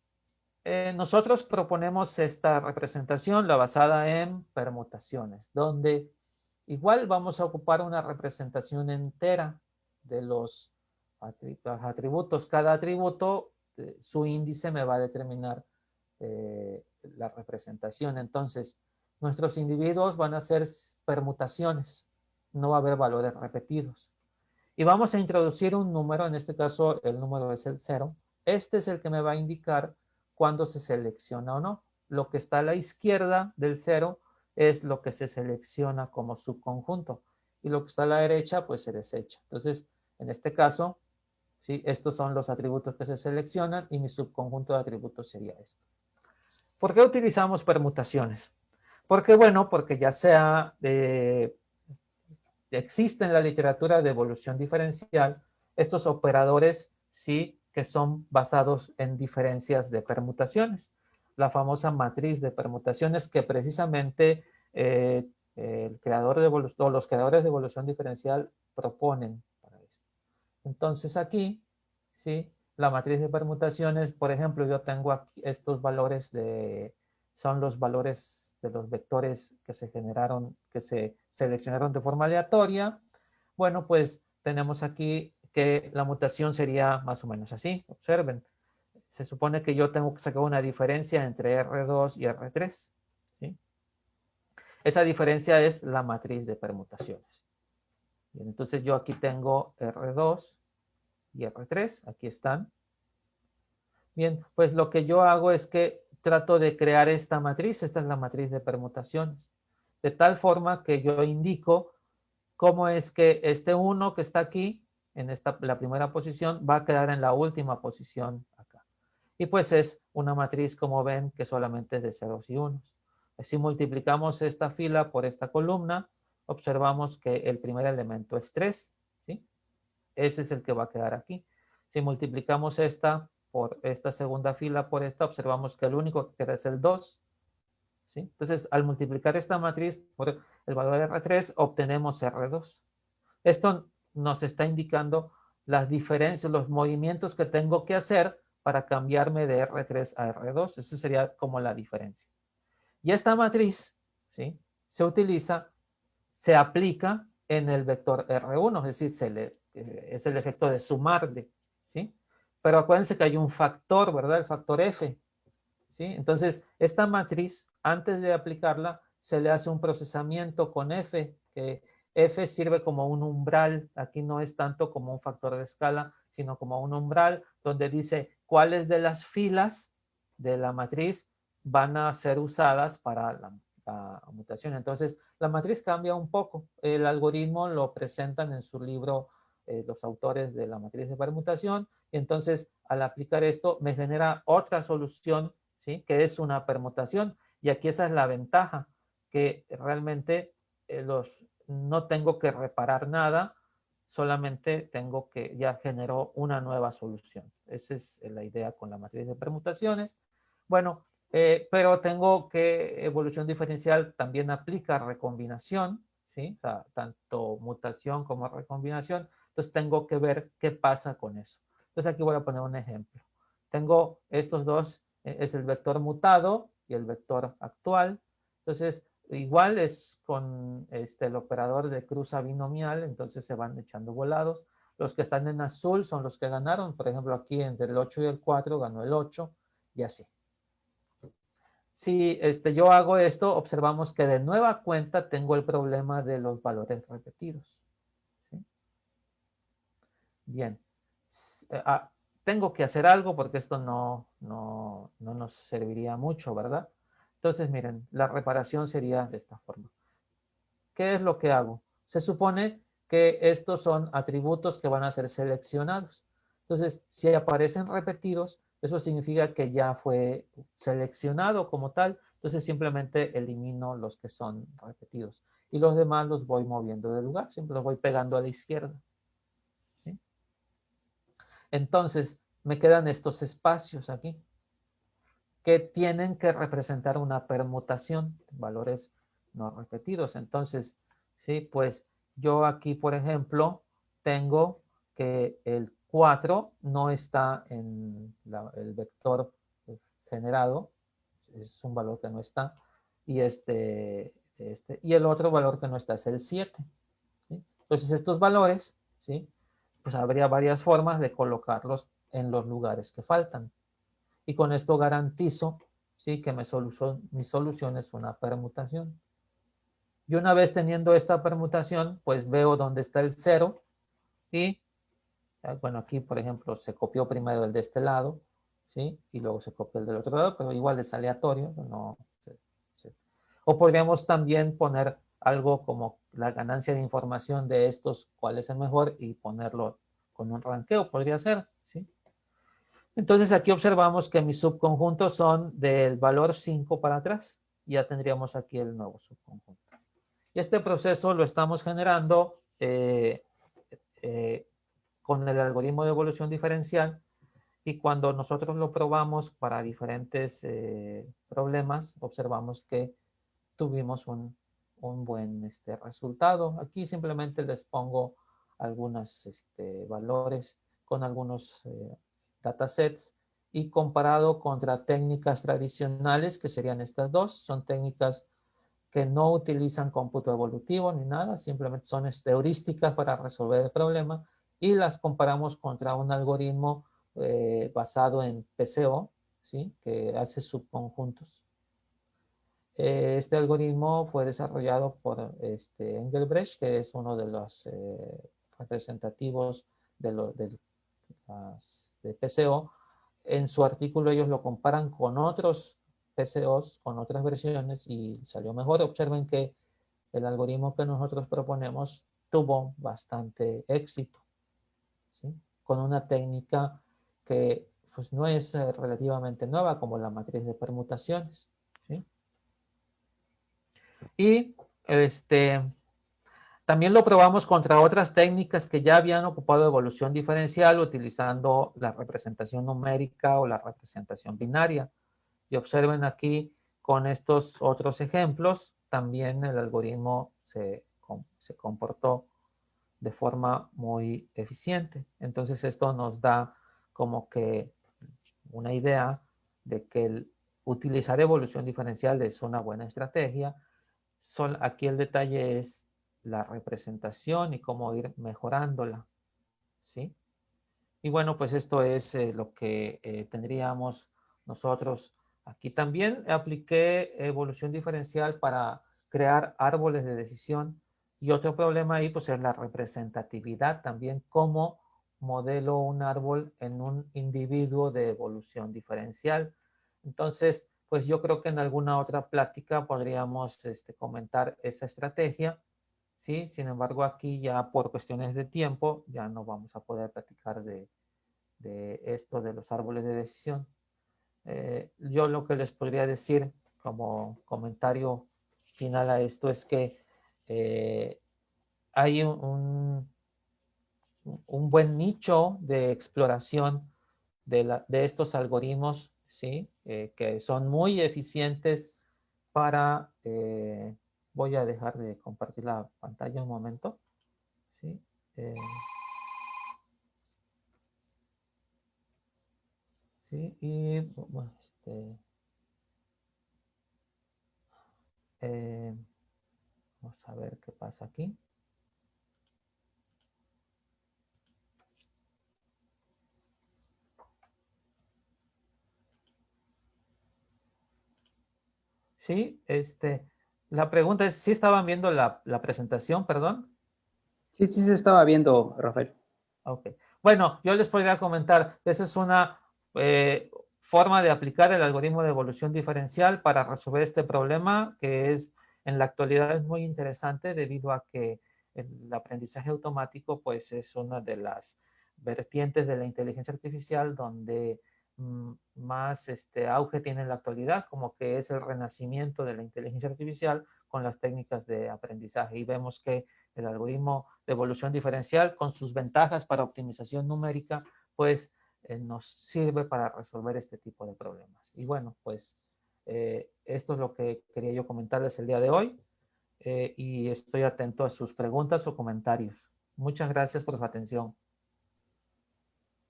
nosotros proponemos esta representación, la basada en permutaciones, donde igual vamos a ocupar una representación entera de los atributos. Cada atributo, su índice me va a determinar la representación. Entonces, nuestros individuos van a ser permutaciones, no va a haber valores repetidos. Y vamos a introducir un número, en este caso el número es el 0. Este es el que me va a indicar cuándo se selecciona o no. Lo que está a la izquierda del 0 es lo que se selecciona como subconjunto. Y lo que está a la derecha, pues se desecha. Entonces, en este caso, ¿sí? Estos son los atributos que se seleccionan y mi subconjunto de atributos sería esto. ¿Por qué utilizamos permutaciones? Porque, bueno, porque ya sea existe en la literatura de evolución diferencial estos operadores, sí, que son basados en diferencias de permutaciones. La famosa matriz de permutaciones que precisamente el creador de o los creadores de evolución diferencial proponen para esto. Entonces aquí, sí, la matriz de permutaciones, por ejemplo, yo tengo aquí estos valores de son los valores de los vectores que se generaron, que se seleccionaron de forma aleatoria. Bueno, pues tenemos aquí que la mutación sería más o menos así. Observen, se supone que yo tengo que sacar una diferencia entre R2 y R3. ¿Sí? Esa diferencia es la matriz de permutaciones. Bien, entonces yo aquí tengo R2 y R3, aquí están. Bien, pues lo que yo hago es que trato de crear esta matriz es la matriz de permutaciones, de tal forma que yo indico cómo es que este 1 que está aquí, en la primera posición, va a quedar en la última posición acá. Y pues es una matriz, como ven, que solamente es de ceros y unos. Si multiplicamos esta fila por esta columna, observamos que el primer elemento es 3, ¿sí? Ese es el que va a quedar aquí. Si multiplicamos esta por esta segunda fila por esta, observamos que el único que queda es el 2. ¿Sí? Entonces, al multiplicar esta matriz por el valor de R3, obtenemos R2. Esto nos está indicando las diferencias, los movimientos que tengo que hacer para cambiarme de R3 a R2. Esa sería como la diferencia. Y esta matriz, ¿sí?, se utiliza, se aplica en el vector R1, es decir, es el efecto de sumarle, ¿sí? Pero acuérdense que hay un factor, ¿verdad? El factor F, ¿sí? Entonces, esta matriz, antes de aplicarla, se le hace un procesamiento con F, que F sirve como un umbral. Aquí no es tanto como un factor de escala, sino como un umbral, donde dice cuáles de las filas de la matriz van a ser usadas para la mutación. Entonces, la matriz cambia un poco. El algoritmo lo presentan en su libro los autores de la matriz de permutación, y entonces al aplicar esto me genera otra solución, ¿sí?, que es una permutación. Y aquí esa es la ventaja, que realmente no tengo que reparar nada, solamente tengo que ya generó una nueva solución. Esa es la idea con la matriz de permutaciones. Bueno, pero tengo que evolución diferencial también aplica recombinación, ¿sí? O sea, tanto mutación como recombinación. Entonces tengo que ver qué pasa con eso. Entonces aquí voy a poner un ejemplo. Tengo estos dos, es el vector mutado y el vector actual. Entonces, igual es con el operador de cruza binomial, entonces se van echando volados. Los que están en azul son los que ganaron. Por ejemplo, aquí entre el 8 y el 4 ganó el 8 y así. Si yo hago esto, observamos que de nueva cuenta tengo el problema de los valores repetidos. ¿Sí? Bien. Tengo que hacer algo porque esto no nos serviría mucho, ¿verdad? Entonces, miren, la reparación sería de esta forma. ¿Qué es lo que hago? Se supone que estos son atributos que van a ser seleccionados. Entonces, si aparecen repetidos, eso significa que ya fue seleccionado como tal. Entonces, simplemente elimino los que son repetidos. Y los demás los voy moviendo de lugar. Siempre los voy pegando a la izquierda. ¿Sí? Entonces, me quedan estos espacios aquí que tienen que representar una permutación, valores no repetidos. Entonces, sí, pues yo aquí, por ejemplo, tengo que el 4 no está en el vector generado, es un valor que no está, y y el otro valor que no está es el 7. ¿Sí? Entonces, estos valores, ¿sí?, pues habría varias formas de colocarlos en los lugares que faltan. Y con esto garantizo, ¿sí?, que mi solución es una permutación. Y una vez teniendo esta permutación, pues veo dónde está el 0 y, bueno, aquí, por ejemplo, se copió primero el de este lado, ¿sí?, y luego se copió el del otro lado, pero igual es aleatorio. No, sí. O podríamos también poner algo como la ganancia de información de estos, cuál es el mejor, y ponerlo con un ranqueo, podría ser, ¿sí? Entonces aquí observamos que mis subconjuntos son del valor 5 para atrás. Ya tendríamos aquí el nuevo subconjunto. Y este proceso lo estamos generando con el algoritmo de evolución diferencial, y cuando nosotros lo probamos para diferentes problemas, observamos que tuvimos un buen resultado. Aquí simplemente les pongo algunos valores con algunos datasets, y comparado contra técnicas tradicionales, que serían estas dos. Son técnicas que no utilizan cómputo evolutivo ni nada, simplemente son heurísticas para resolver el problema, y las comparamos contra un algoritmo basado en PCO, ¿sí? Que hace subconjuntos. Este algoritmo fue desarrollado por Engelbrecht, que es uno de los representativos de PCO. En su artículo ellos lo comparan con otros PCOs, con otras versiones, y salió mejor. Observen que el algoritmo que nosotros proponemos tuvo bastante éxito, ¿sí? Con una técnica que pues, no es relativamente nueva, como la matriz de permutaciones, ¿sí? Y también lo probamos contra otras técnicas que ya habían ocupado evolución diferencial utilizando la representación numérica o la representación binaria. Y observen aquí con estos otros ejemplos, también el algoritmo se comportó de forma muy eficiente. Entonces esto nos da como que una idea de que utilizar evolución diferencial es una buena estrategia. Aquí el detalle es la representación y cómo ir mejorándola, ¿sí? Y bueno, pues esto es lo que tendríamos nosotros aquí. También apliqué evolución diferencial para crear árboles de decisión, y otro problema ahí pues es la representatividad también, cómo modelo un árbol en un individuo de evolución diferencial. Entonces, pues yo creo que en alguna otra plática podríamos comentar esa estrategia, ¿sí? Sin embargo, aquí ya por cuestiones de tiempo ya no vamos a poder platicar de esto de los árboles de decisión. Yo lo que les podría decir como comentario final a esto es que hay un buen nicho de exploración de estos algoritmos, ¿sí? Que son muy eficientes para... voy a dejar de compartir la pantalla un momento, ¿sí? Sí, y bueno, vamos a ver qué pasa aquí. Sí, la pregunta es, ¿sí estaban viendo la presentación, perdón? Sí, sí se estaba viendo, Rafael. Ok. Bueno, yo les podría comentar, esa es una forma de aplicar el algoritmo de evolución diferencial para resolver este problema, que es en la actualidad es muy interesante debido a que el aprendizaje automático pues es una de las vertientes de la inteligencia artificial donde más auge tiene en la actualidad, como que es el renacimiento de la inteligencia artificial con las técnicas de aprendizaje, y vemos que el algoritmo de evolución diferencial con sus ventajas para optimización numérica, pues nos sirve para resolver este tipo de problemas. Y bueno, pues esto es lo que quería yo comentarles el día de hoy, y estoy atento a sus preguntas o comentarios. Muchas gracias por su atención.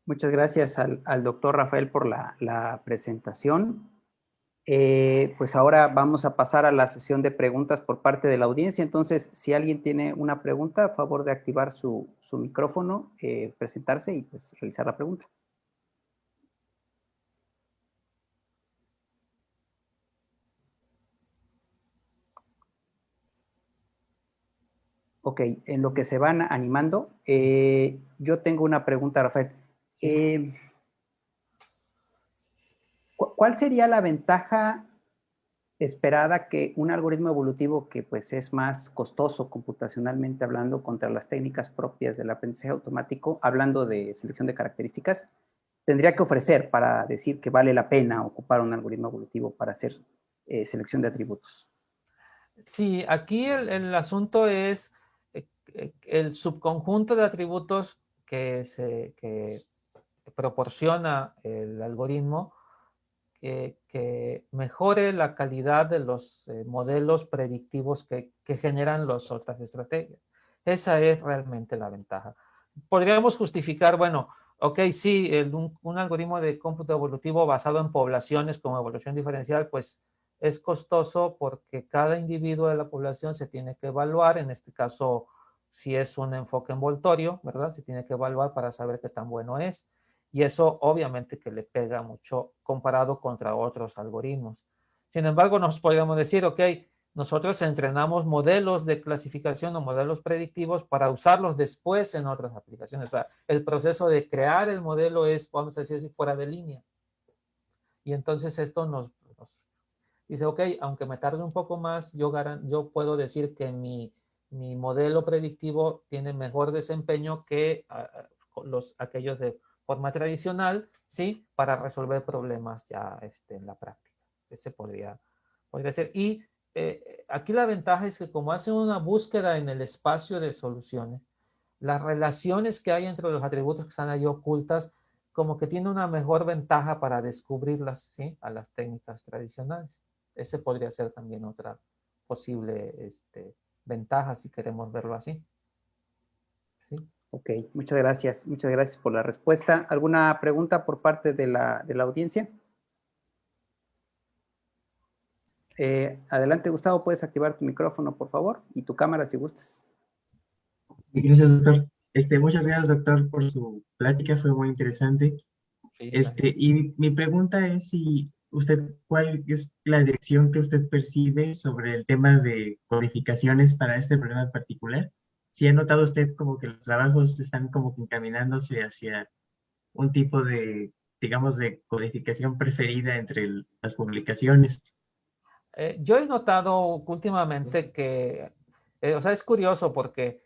Muchas gracias al doctor Rafael por la presentación. Pues ahora vamos a pasar a la sesión de preguntas por parte de la audiencia. Entonces, si alguien tiene una pregunta, a favor de activar su micrófono, presentarse y pues realizar la pregunta. Ok, en lo que se van animando, yo tengo una pregunta, Rafael. ¿Cuál sería la ventaja esperada que un algoritmo evolutivo que pues es más costoso computacionalmente hablando contra las técnicas propias del aprendizaje automático, hablando de selección de características, tendría que ofrecer para decir que vale la pena ocupar un algoritmo evolutivo para hacer selección de atributos? Sí, aquí el asunto es el subconjunto de atributos que proporciona el algoritmo, que mejore la calidad de los modelos predictivos que generan las otras estrategias. Esa es realmente la ventaja. Podríamos justificar, bueno, Ok, sí, un algoritmo de cómputo evolutivo basado en poblaciones como evolución diferencial, pues es costoso porque cada individuo de la población se tiene que evaluar, en este caso, si es un enfoque envoltorio, ¿verdad? Se tiene que evaluar para saber qué tan bueno es. Y eso obviamente que le pega mucho comparado contra otros algoritmos. Sin embargo, nos podríamos decir, ok, nosotros entrenamos modelos de clasificación o modelos predictivos para usarlos después en otras aplicaciones. O sea, el proceso de crear el modelo es, vamos a decir así, fuera de línea. Y entonces esto nos dice, ok, aunque me tarde un poco más, yo puedo decir que mi modelo predictivo tiene mejor desempeño que aquellos de forma tradicional, ¿sí? Para resolver problemas ya en la práctica. Ese podría ser. Y aquí la ventaja es que como hace una búsqueda en el espacio de soluciones, las relaciones que hay entre los atributos que están ahí ocultas, como que tiene una mejor ventaja para descubrirlas, ¿sí? A las técnicas tradicionales. Ese podría ser también otra posible ventaja si queremos verlo así. ¿Sí? Ok, muchas gracias por la respuesta. ¿Alguna pregunta por parte de la audiencia? Adelante, Gustavo, puedes activar tu micrófono, por favor, y tu cámara si gustas. Gracias, doctor. Muchas gracias, doctor, por su plática, fue muy interesante. Sí, gracias. Y mi pregunta es si ¿cuál es la dirección que usted percibe sobre el tema de codificaciones para este problema en particular? Si ha notado usted como que los trabajos están como que encaminándose hacia un tipo de, digamos, de codificación preferida entre las publicaciones. Yo he notado últimamente que, o sea, es curioso porque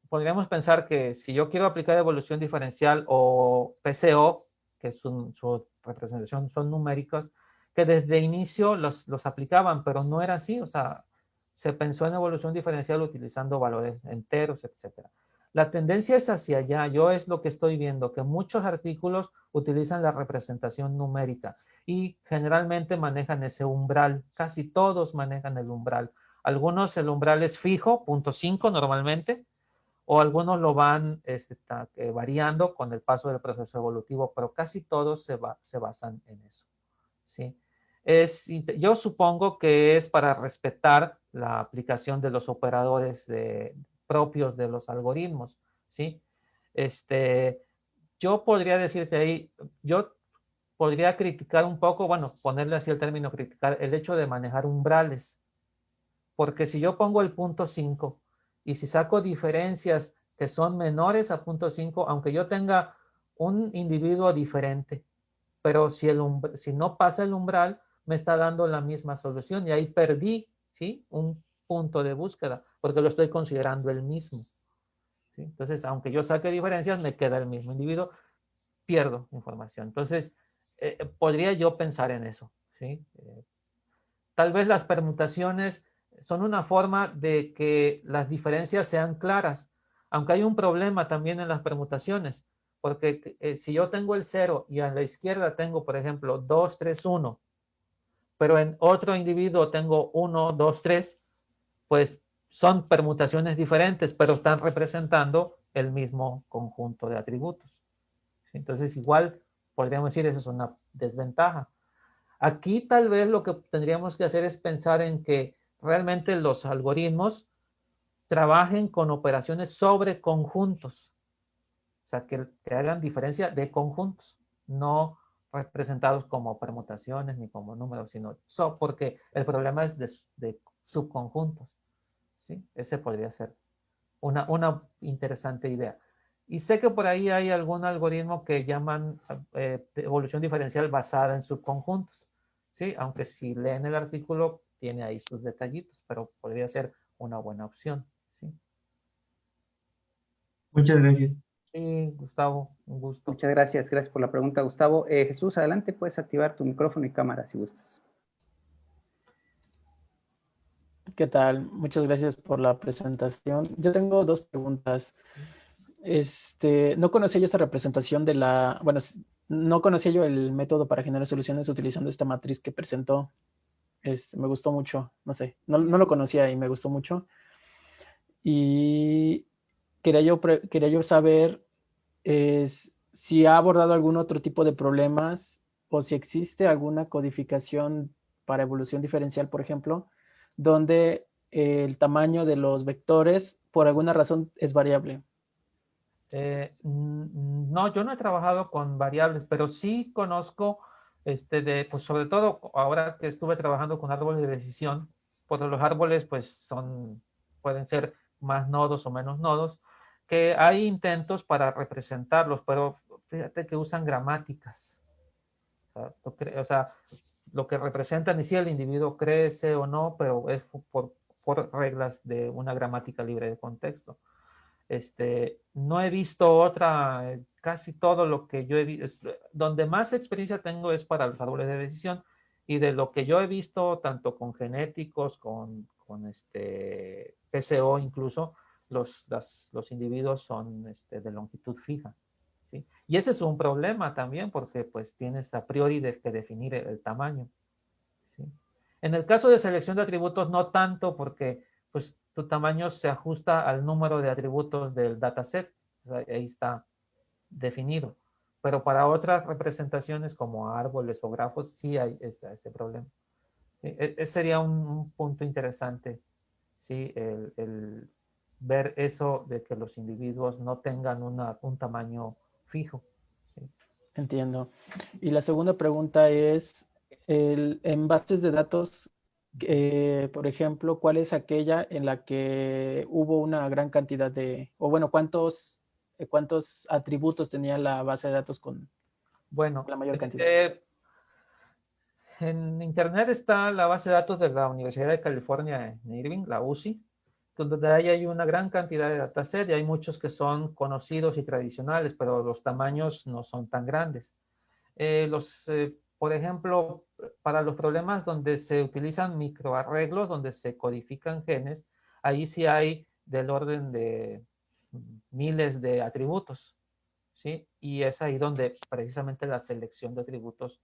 podríamos pensar que si yo quiero aplicar evolución diferencial o PCO, que su representación son numéricas, que desde inicio los aplicaban, pero no era así, o sea, se pensó en evolución diferencial utilizando valores enteros, etcétera. La tendencia es hacia allá, yo es lo que estoy viendo, que muchos artículos utilizan la representación numérica y generalmente manejan ese umbral, casi todos manejan el umbral. Algunos el umbral es fijo, 0.5 normalmente, o algunos lo van variando con el paso del proceso evolutivo, pero casi todos se basan en eso. ¿Sí? Yo supongo que es para respetar la aplicación de los operadores propios de los algoritmos. ¿Sí? Yo podría decirte ahí, yo podría criticar un poco, bueno, ponerle así el término criticar, el hecho de manejar umbrales. Porque si yo pongo el 0.5 y si saco diferencias que son menores a 0.5, aunque yo tenga un individuo diferente, pero si no pasa el umbral, me está dando la misma solución y ahí perdí, ¿sí? Un punto de búsqueda, porque lo estoy considerando el mismo. ¿Sí? Entonces, aunque yo saque diferencias, me queda el mismo individuo, pierdo información. Entonces, podría yo pensar en eso. ¿Sí? Tal vez las permutaciones son una forma de que las diferencias sean claras, aunque hay un problema también en las permutaciones, porque si yo tengo el 0 y a la izquierda tengo, por ejemplo, 2, 3, 1, pero en otro individuo tengo 1, 2, 3, pues son permutaciones diferentes, pero están representando el mismo conjunto de atributos. Entonces, igual podríamos decir eso es una desventaja. Aquí tal vez lo que tendríamos que hacer es pensar en que realmente los algoritmos trabajen con operaciones sobre conjuntos, o sea, que hagan diferencia de conjuntos, no representados como permutaciones ni como números, sino porque el problema es de subconjuntos. ¿Sí? Ese podría ser una interesante idea. Y sé que por ahí hay algún algoritmo que llaman evolución diferencial basada en subconjuntos. ¿Sí? Aunque si leen el artículo tiene ahí sus detallitos, pero podría ser una buena opción. ¿Sí? Muchas gracias. Sí, Gustavo, un gusto. Muchas gracias, gracias por la pregunta, Gustavo. Jesús, adelante, puedes activar tu micrófono y cámara si gustas. ¿Qué tal? Muchas gracias por la presentación. Yo tengo dos preguntas. No conocía yo esta representación de bueno, no conocía yo el método para generar soluciones utilizando esta matriz que presentó. Me gustó mucho, no sé, no lo conocía y me gustó mucho. Y quería yo saber si ha abordado algún otro tipo de problemas o si existe alguna codificación para evolución diferencial, por ejemplo, donde el tamaño de los vectores por alguna razón es variable. No, yo no he trabajado con variables, pero sí conozco, pues sobre todo ahora que estuve trabajando con árboles de decisión, pues los árboles pues pueden ser más nodos o menos nodos, que hay intentos para representarlos, pero fíjate que usan gramáticas. O sea, lo que representan es si el individuo crece o no, pero es por reglas de una gramática libre de contexto. No he visto otra, casi todo lo que yo he visto, donde más experiencia tengo es para los árboles de decisión, y de lo que yo he visto, tanto con genéticos, con PCO incluso, los individuos son de longitud fija, ¿sí? Y ese es un problema también, porque pues tienes a priori que definir el tamaño, ¿sí? En el caso de selección de atributos, no tanto, porque pues tu tamaño se ajusta al número de atributos del dataset. O sea, ahí está definido. Pero para otras representaciones como árboles o grafos, sí hay ese problema. Ese sería un punto interesante, ¿sí? El ver eso de que los individuos no tengan un tamaño fijo, ¿sí? Entiendo. Y la segunda pregunta es, en bases de datos, por ejemplo, ¿cuál es aquella en la que hubo una gran cantidad o bueno, cuántos atributos tenía la base de datos con Bueno, la mayor cantidad? En Internet está la base de datos de la Universidad de California en Irving, la UCI, donde ahí hay una gran cantidad de dataset y hay muchos que son conocidos y tradicionales, pero los tamaños no son tan grandes. Por ejemplo, para los problemas donde se utilizan microarreglos, donde se codifican genes, ahí sí hay del orden de miles de atributos, ¿sí? Y es ahí donde precisamente la selección de atributos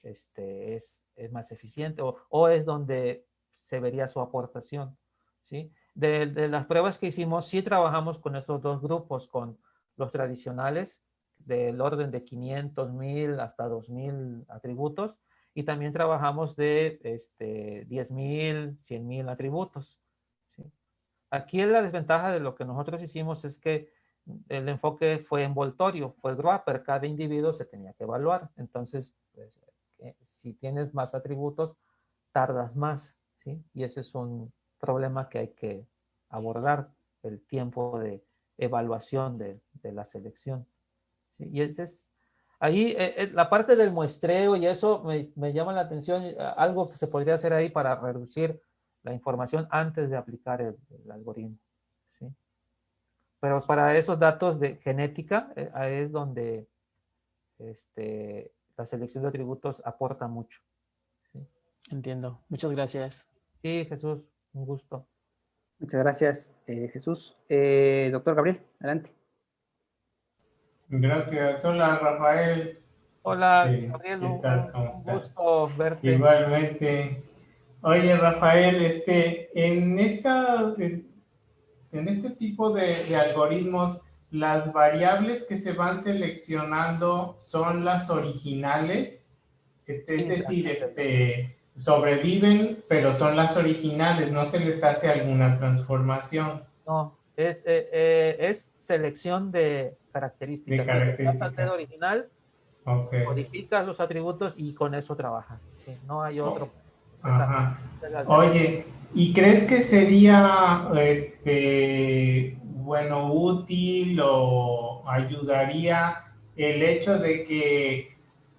es más eficiente o es donde se vería su aportación, ¿sí? De las pruebas que hicimos, sí trabajamos con estos dos grupos, con los tradicionales del orden de 500, 1000 hasta 2000 atributos, y también trabajamos de 10,000, 100,000 atributos, ¿sí? Aquí la desventaja de lo que nosotros hicimos es que el enfoque fue envoltorio, fue Groper, cada individuo se tenía que evaluar. Entonces, pues, si tienes más atributos, tardas más, ¿sí? Y ese es un problema que hay que abordar, el tiempo de evaluación de la selección, ¿sí? Y ese es, ahí la parte del muestreo y eso me llama la atención, algo que se podría hacer ahí para reducir la información antes de aplicar el algoritmo, ¿sí? Pero para esos datos de genética es donde la selección de atributos aporta mucho, ¿sí? Entiendo. Muchas gracias. Sí, Jesús, un gusto. Muchas gracias, Jesús. Doctor Gabriel, adelante. Gracias. Hola, Rafael. Hola, Gabriel, ¿Qué tal? ¿Cómo un estás? gusto verte. Igualmente. Oye, Rafael, en este tipo de algoritmos, las variables que se van seleccionando son las originales, es Sí, decir, sobreviven, pero son las originales, no se les hace alguna transformación no, es selección de de características. Si te vas al dedo característica. original, Ok. codificas los atributos y con eso trabajas, ¿sí? No hay otro. Esa Ajá. es la alternativa. Oye, ¿y crees que sería, bueno, útil o ayudaría el hecho de que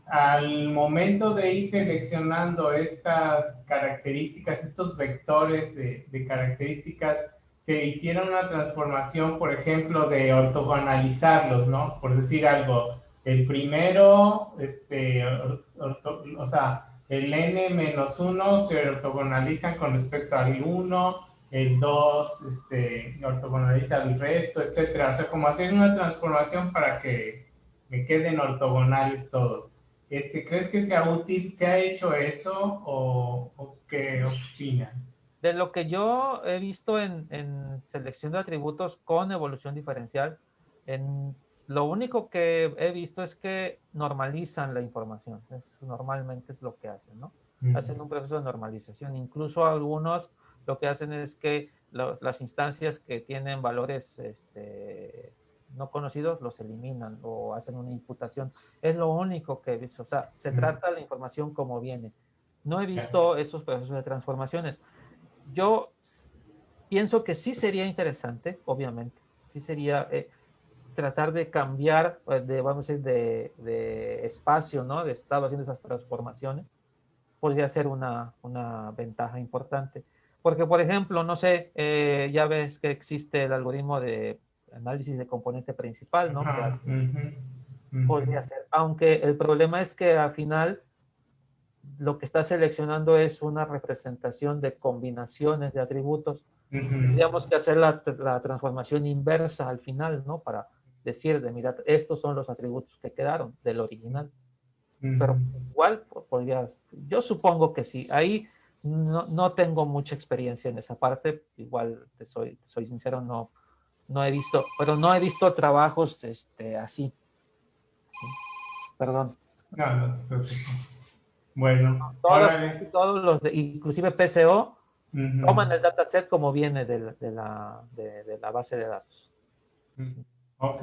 al momento de ir seleccionando estas características, estos vectores de características, se hiciera una transformación, por ejemplo, de ortogonalizarlos, ¿no? Por decir algo, el primero, o sea, el n-1 se ortogonalizan con respecto al 1, el 2 ortogonaliza al resto, etcétera. O sea, como hacer una transformación para que me queden ortogonales todos. ¿Crees que sea útil? ¿Se ha hecho eso o qué opinas? De lo que yo he visto en selección de atributos con evolución diferencial, lo único que he visto es que normalizan la información. Normalmente es lo que hacen, ¿no? Hacen un proceso de normalización. Incluso algunos lo que hacen es que las instancias que tienen valores no conocidos los eliminan o hacen una imputación. Es lo único que he visto. O sea, se trata la información como viene. No he visto esos procesos de transformaciones. Yo pienso que sí sería interesante, obviamente. Sí sería tratar de cambiar, vamos a decir, de espacio, ¿no? De estado haciendo esas transformaciones. Podría ser una ventaja importante. Porque, por ejemplo, no sé, ya ves que existe el algoritmo de análisis de componente principal, ¿no? Que hace, podría ser. Aunque el problema es que al final lo que está seleccionando es una representación de combinaciones de atributos. Tendríamos que hacer la transformación inversa al final, ¿no? Para decir, mira, estos son los atributos que quedaron del original. Pero igual podrías, yo supongo que sí. Ahí no tengo mucha experiencia en esa parte. Igual te soy sincero, no he visto, pero no he visto trabajos así. Perdón. No, no te preocupes. Bueno, todos los inclusive PCO, toman el dataset como viene de la base de datos. Ok,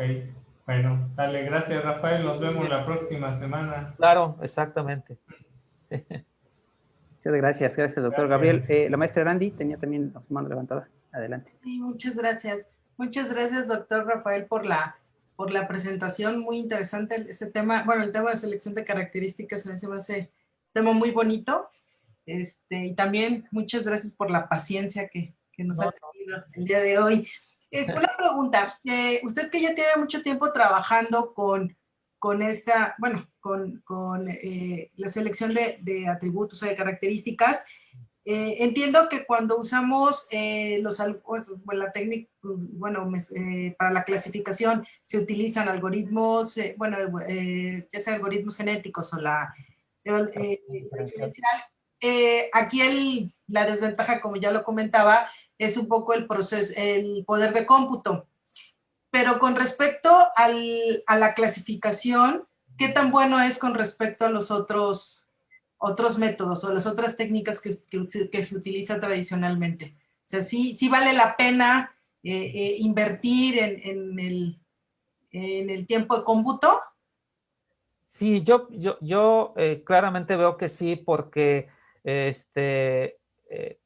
bueno, dale, gracias Rafael, nos vemos la próxima semana. Claro, exactamente. Muchas gracias, doctor Gabriel. La maestra Randy tenía también la mano levantada. Adelante. Sí, muchas gracias. Muchas gracias, doctor Rafael, por la presentación. Muy interesante ese tema. Bueno, el tema de selección de características se me hace un tema muy bonito. Y también muchas gracias por la paciencia que nos ha tenido el día de hoy. Una pregunta. Usted que ya tiene mucho tiempo trabajando con esta, bueno, con la selección de atributos o de características, entiendo que cuando usamos la técnica, bueno, para la clasificación se utilizan algoritmos, ya sea algoritmos genéticos o la diferencial. Aquí la desventaja, como ya lo comentaba, es un poco el proceso, el poder de cómputo. Pero con respecto a la clasificación, ¿qué tan bueno es con respecto a los otros métodos o las otras técnicas que se utilizan tradicionalmente? O sea, ¿sí vale la pena invertir en el tiempo de cómputo? Sí, yo claramente veo que sí, porque,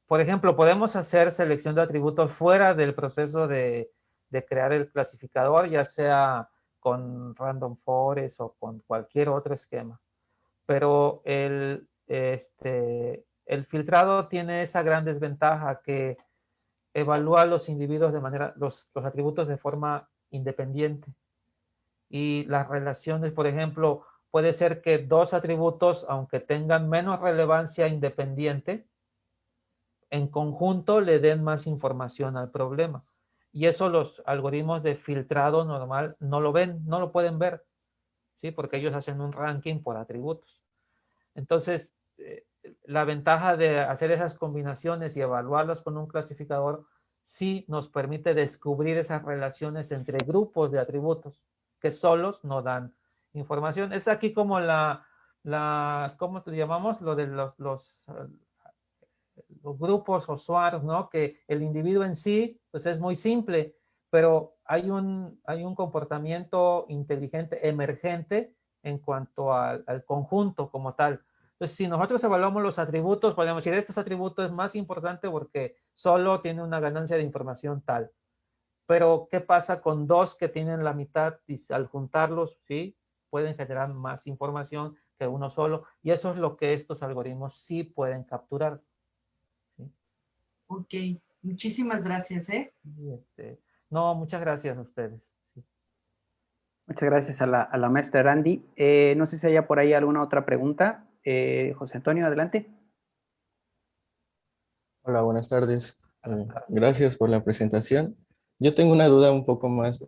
por ejemplo, podemos hacer selección de atributos fuera del proceso de crear el clasificador, ya sea con Random Forest o con cualquier otro esquema. Pero el filtrado tiene esa gran desventaja que evalúa los individuos los atributos de forma independiente. Y las relaciones, por ejemplo, puede ser que dos atributos, aunque tengan menos relevancia independiente, en conjunto le den más información al problema. Y eso los algoritmos de filtrado normal no lo ven, no lo pueden ver, ¿sí? Porque ellos hacen un ranking por atributos. Entonces, la ventaja de hacer esas combinaciones y evaluarlas con un clasificador sí nos permite descubrir esas relaciones entre grupos de atributos que solos no dan información. Es aquí como ¿cómo te llamamos? Lo de los grupos o SWARs, ¿no? Que el individuo en sí, pues es muy simple, pero hay un comportamiento inteligente emergente en cuanto al conjunto como tal. Entonces, si nosotros evaluamos los atributos, podemos decir, este atributo es más importante porque solo tiene una ganancia de información tal. Pero, ¿qué pasa con dos que tienen la mitad y al juntarlos, sí, pueden generar más información que uno solo? Y eso es lo que estos algoritmos sí pueden capturar. ¿Sí? Ok, muchísimas gracias, No, muchas gracias a ustedes. Sí. Muchas gracias a la maestra Randy. No sé si haya por ahí alguna otra pregunta. José Antonio, adelante. Hola, buenas tardes. Gracias por la presentación. Yo tengo una duda un poco más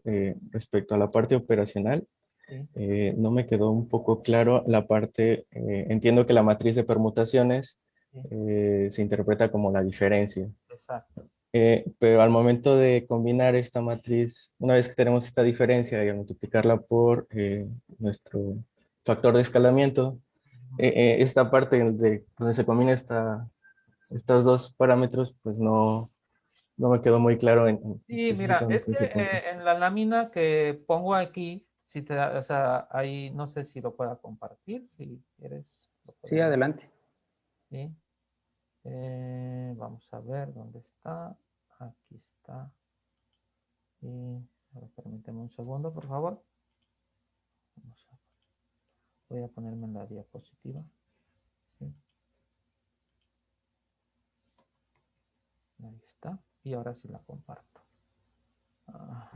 respecto a la parte operacional. Sí. No me quedó un poco claro la parte, entiendo que la matriz de permutaciones se interpreta como la diferencia. Exacto. pero al momento de combinar esta matriz, una vez que tenemos esta diferencia y al multiplicarla por nuestro factor de escalamiento, esta parte de donde se combina estos dos parámetros, pues no me quedó muy claro Sí, mira, es específicamente que ese punto. en la lámina que pongo aquí, si te da, o sea, ahí no sé si lo pueda compartir, si quieres. Lo Sí, podemos, adelante. ¿sí? Vamos a ver dónde está. Aquí está. Y a ver, permíteme un segundo, por favor. Voy a ponerme en la diapositiva. ¿Sí? Ahí está. Y ahora sí la comparto. Acá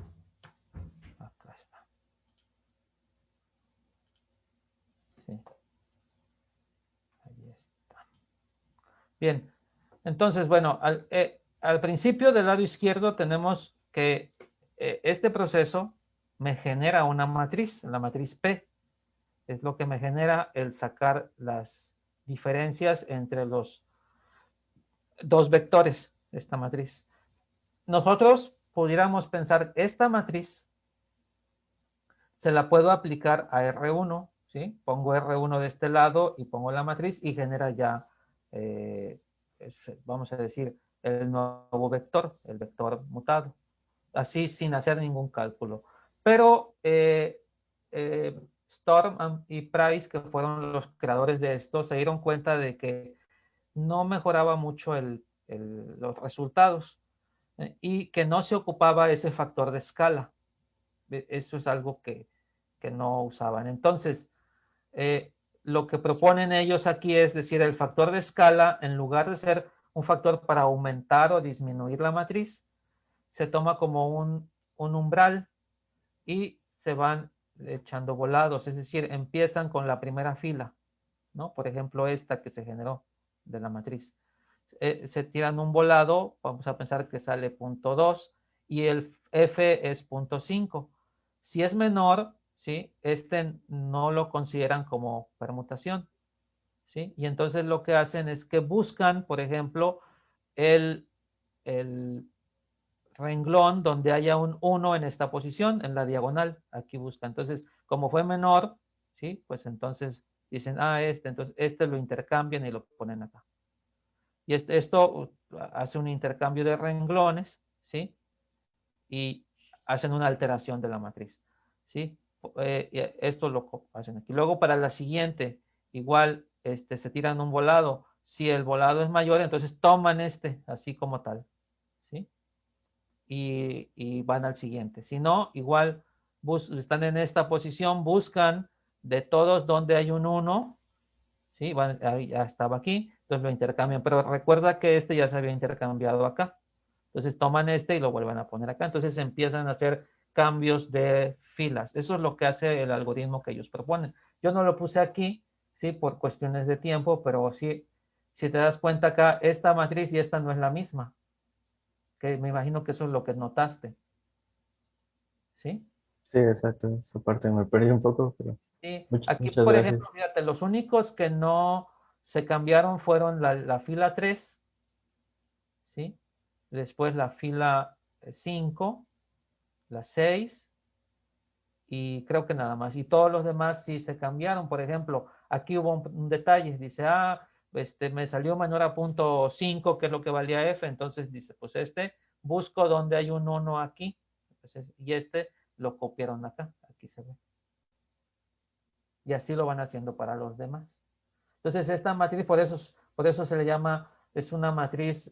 está. Sí. Ahí está. Bien. Entonces, bueno, al principio del lado izquierdo tenemos que este proceso me genera una matriz, la matriz P. Es lo que me genera el sacar las diferencias entre los dos vectores, esta matriz. Nosotros pudiéramos pensar esta matriz se la puedo aplicar a R1, ¿sí? Pongo R1 de este lado y pongo la matriz y genera ya, vamos a decir, el nuevo vector, el vector mutado. Así sin hacer ningún cálculo. Pero Storm y Price, que fueron los creadores de esto, se dieron cuenta de que no mejoraba mucho los resultados y que no se ocupaba ese factor de escala. Eso es algo que no usaban. Entonces, lo que proponen ellos aquí es decir, el factor de escala, en lugar de ser un factor para aumentar o disminuir la matriz, se toma como un umbral y se van echando volados, es decir, empiezan con la primera fila, ¿no? Por ejemplo, esta que se generó de la matriz. Se tiran un volado, vamos a pensar que sale 0.2 y el F es 0.5. Si es menor, ¿sí? Este no lo consideran como permutación, ¿sí? Y entonces lo que hacen es que buscan, por ejemplo, el renglón donde haya un 1 en esta posición, en la diagonal, aquí busca. Entonces, como fue menor, ¿sí? Pues entonces dicen, entonces este lo intercambian y lo ponen acá. Y esto hace un intercambio de renglones, ¿sí? Y hacen una alteración de la matriz, ¿sí? Esto lo hacen aquí. Luego para la siguiente, igual se tiran un volado. Si el volado es mayor, entonces toman así como tal, ¿sí? Y van al siguiente. Si no, igual están en esta posición, buscan de todos donde hay un 1, ¿sí? Ya estaba aquí, entonces lo intercambian. Pero recuerda que ya se había intercambiado acá. Entonces toman y lo vuelven a poner acá. Entonces empiezan a hacer cambios de filas. Eso es lo que hace el algoritmo que ellos proponen. Yo no lo puse aquí, ¿sí? Por cuestiones de tiempo, pero sí, si te das cuenta acá, esta matriz y esta no es la misma. Que me imagino que eso es lo que notaste. ¿Sí? Sí, exacto, esa parte me perdí un poco, pero Sí. muchas, Aquí, muchas por gracias. ejemplo, fíjate, los únicos que no se cambiaron fueron la fila 3, ¿sí? Después la fila 5, la 6 y creo que nada más. Y todos los demás sí se cambiaron. Por ejemplo, aquí hubo un detalle. Dice, me salió menor a 0.5, que es lo que valía F. Entonces dice, pues busco donde hay un 1 aquí. Entonces, y lo copiaron acá. Aquí se ve. Y así lo van haciendo para los demás. Entonces, esta matriz, por eso se le llama, es una matriz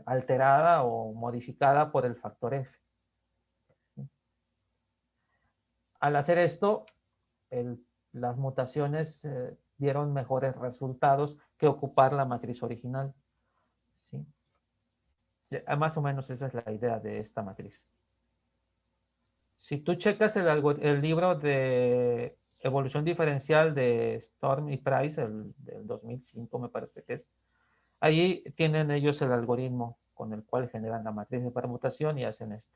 alterada o modificada por el factor F. Al hacer esto, las mutaciones dieron mejores resultados que ocupar la matriz original. ¿Sí? Más o menos esa es la idea de esta matriz. Si tú checas el libro de evolución diferencial de Storm y Price, del 2005 me parece que es, ahí tienen ellos el algoritmo con el cual generan la matriz de permutación y hacen esto.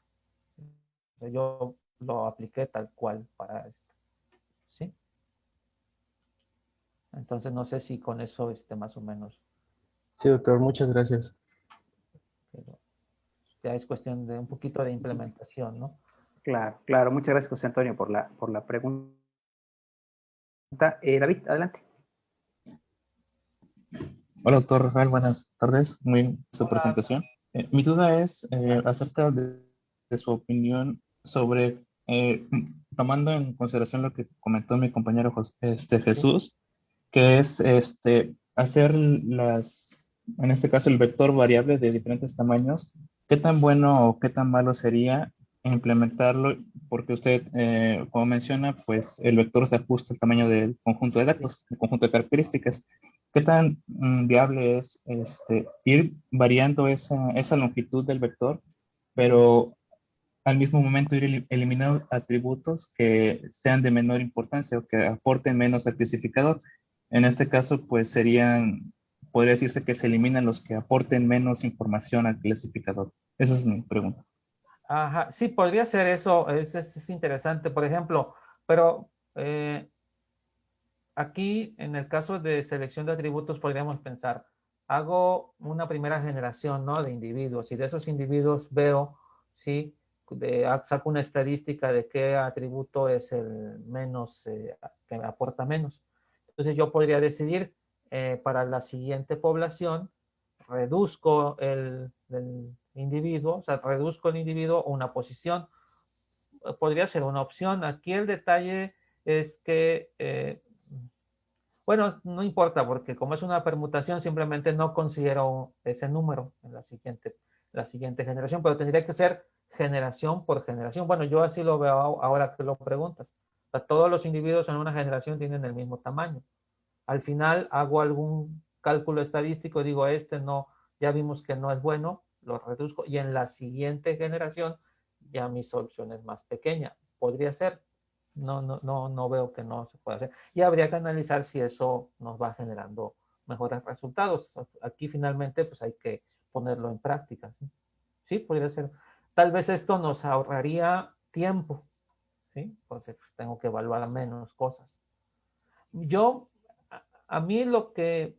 Yo lo apliqué tal cual para esto. ¿Sí? Entonces no sé si con eso más o menos. Sí, doctor, muchas gracias. Quedó. ya es cuestión de un poquito de implementación, ¿no? Claro, claro. Muchas gracias, José Antonio, por la pregunta. David, adelante. Hola, doctor Rafael, buenas tardes. Muy bien su presentación. Mi duda es acerca de su opinión sobre, tomando en consideración lo que comentó mi compañero Jesús, que es hacer en este caso, el vector variable de diferentes tamaños. ¿Qué tan bueno o qué tan malo sería implementarlo? Porque usted, como menciona, pues el vector se ajusta al tamaño del conjunto de datos, el conjunto de características. ¿Qué tan viable es ir variando esa longitud del vector, pero al mismo momento ir eliminando atributos que sean de menor importancia o que aporten menos al clasificador? En este caso, pues podría decirse que se eliminan los que aporten menos información al clasificador. Esa es mi pregunta. Ajá, sí, podría ser eso, es interesante, por ejemplo, pero aquí en el caso de selección de atributos podríamos pensar, hago una primera generación, ¿no?, de individuos y de esos individuos veo, ¿sí?, saco una estadística de qué atributo es el menos, que me aporta menos. Entonces yo podría decidir para la siguiente población, reduzco el individuo, o sea, reduzco el individuo una posición. Podría ser una opción. Aquí el detalle es que, bueno, no importa, porque como es una permutación, simplemente no considero ese número en la siguiente generación, pero tendría que ser generación por generación. Bueno, yo así lo veo ahora que lo preguntas. O sea, todos los individuos en una generación tienen el mismo tamaño. Al final hago algún cálculo estadístico, digo, no, ya vimos que no es bueno, lo reduzco y en la siguiente generación ya mi solución es más pequeña. Podría ser. No veo que no se pueda hacer. Y habría que analizar si eso nos va generando mejores resultados. Aquí finalmente pues hay que ponerlo en práctica. ¿Sí? Sí, podría ser. Tal vez esto nos ahorraría tiempo, ¿sí? Porque pues, tengo que evaluar menos cosas. Yo, a mí lo que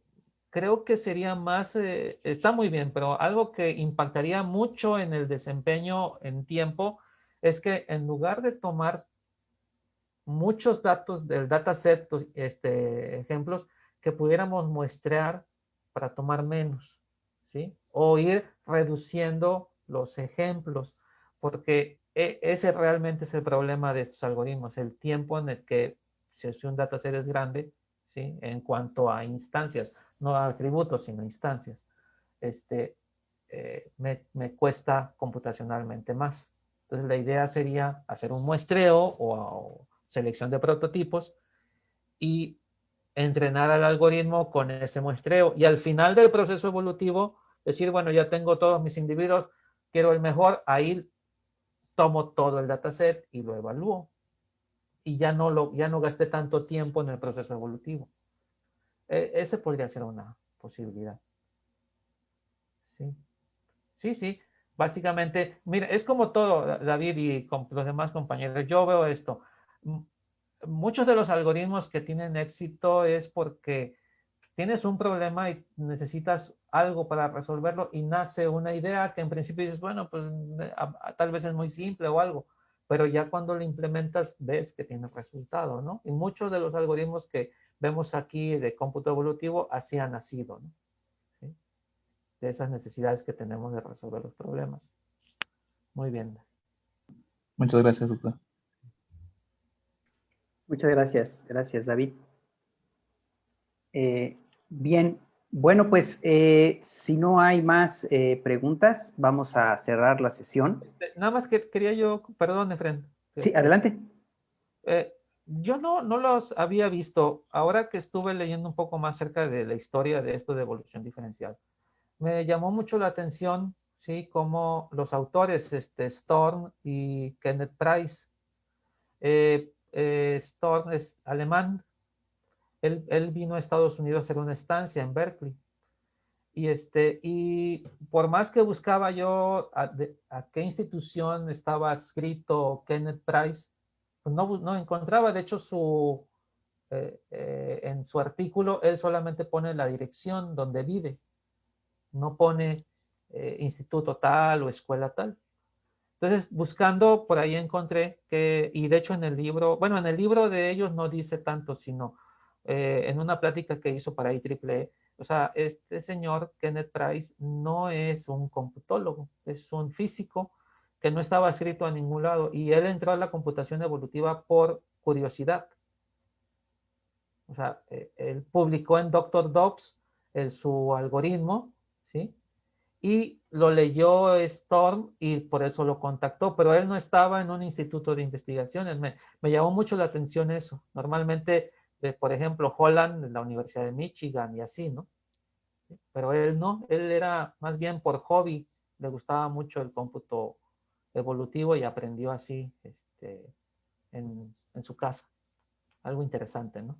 creo que sería más, está muy bien, pero algo que impactaría mucho en el desempeño en tiempo es que en lugar de tomar muchos datos del dataset, ejemplos, que pudiéramos muestrear para tomar menos, ¿sí? O ir reduciendo los ejemplos, porque ese realmente es el problema de estos algoritmos, el tiempo en el que, si un dataset es grande, ¿sí?, en cuanto a instancias, no a atributos, sino instancias, me cuesta computacionalmente más. Entonces la idea sería hacer un muestreo o selección de prototipos y entrenar al algoritmo con ese muestreo. Y al final del proceso evolutivo, decir, bueno, ya tengo todos mis individuos, quiero el mejor, ahí tomo todo el dataset y lo evalúo. Y ya no gasté tanto tiempo en el proceso evolutivo. Ese podría ser una posibilidad. Sí, sí, sí. Básicamente, mira, es como todo, David y con los demás compañeros. Yo veo esto. Muchos de los algoritmos que tienen éxito es porque tienes un problema y necesitas algo para resolverlo y nace una idea que en principio dices, bueno, pues tal vez es muy simple o algo, pero ya cuando lo implementas ves que tiene resultado, ¿no? Y muchos de los algoritmos que vemos aquí de cómputo evolutivo así han nacido, ¿no? ¿Sí? De esas necesidades que tenemos de resolver los problemas. Muy bien. Muchas gracias, doctor. Muchas gracias. Gracias, David. Bien, bueno, pues si no hay más preguntas, vamos a cerrar la sesión. Nada más que quería yo, perdón, Efren. Sí, adelante. Yo no los había visto. Ahora que estuve leyendo un poco más acerca de la historia de esto de evolución diferencial, me llamó mucho la atención, sí, como los autores, Storm y Kenneth Price. Storm es alemán. Él vino a Estados Unidos a hacer una estancia en Berkeley. Y por más que buscaba yo a qué institución estaba adscrito Kenneth Price, pues no encontraba. De hecho, en su artículo, él solamente pone la dirección donde vive. No pone instituto tal o escuela tal. Entonces, buscando, por ahí encontré que, y de hecho en el libro, bueno, en el libro de ellos no dice tanto, sino en una plática que hizo para IEEE, o sea, este señor, Kenneth Price, no es un computólogo, es un físico que no estaba escrito a ningún lado, y él entró a la computación evolutiva por curiosidad. O sea, él publicó en Dr. Dobbs su algoritmo, ¿sí? Y lo leyó Storm y por eso lo contactó, pero él no estaba en un instituto de investigaciones. Me llamó mucho la atención eso. Normalmente, por ejemplo, Holland, la Universidad de Michigan y así, ¿no? Pero él no, él era más bien por hobby, le gustaba mucho el cómputo evolutivo y aprendió así en su casa. Algo interesante, ¿no?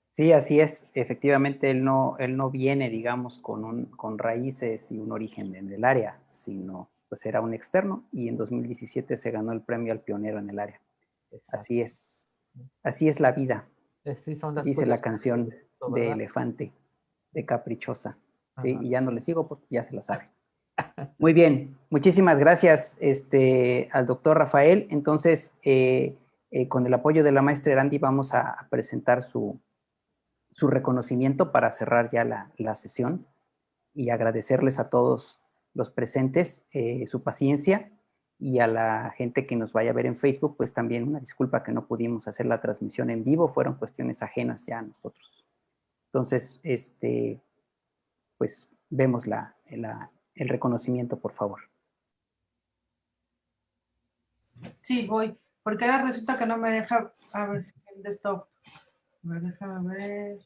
Sí, así es. Efectivamente, él no viene, digamos, con raíces y un origen en el área, sino pues era un externo y en 2017 se ganó el premio al pionero en el área. Exacto. Así es la vida. Sí, son las dice la canción esto, de Elefante, de Caprichosa. ¿Sí? Y ya no le sigo porque ya se la sabe. Muy bien, muchísimas gracias al doctor Rafael. Entonces, con el apoyo de la maestra Erandi vamos a presentar su reconocimiento para cerrar ya la sesión y agradecerles a todos los presentes su paciencia, y a la gente que nos vaya a ver en Facebook, pues también una disculpa que no pudimos hacer la transmisión en vivo, fueron cuestiones ajenas ya a nosotros. Entonces, pues vemos el reconocimiento, por favor. Sí, voy, porque ahora resulta que no me deja, a ver, el desktop. A ver, déjame ver.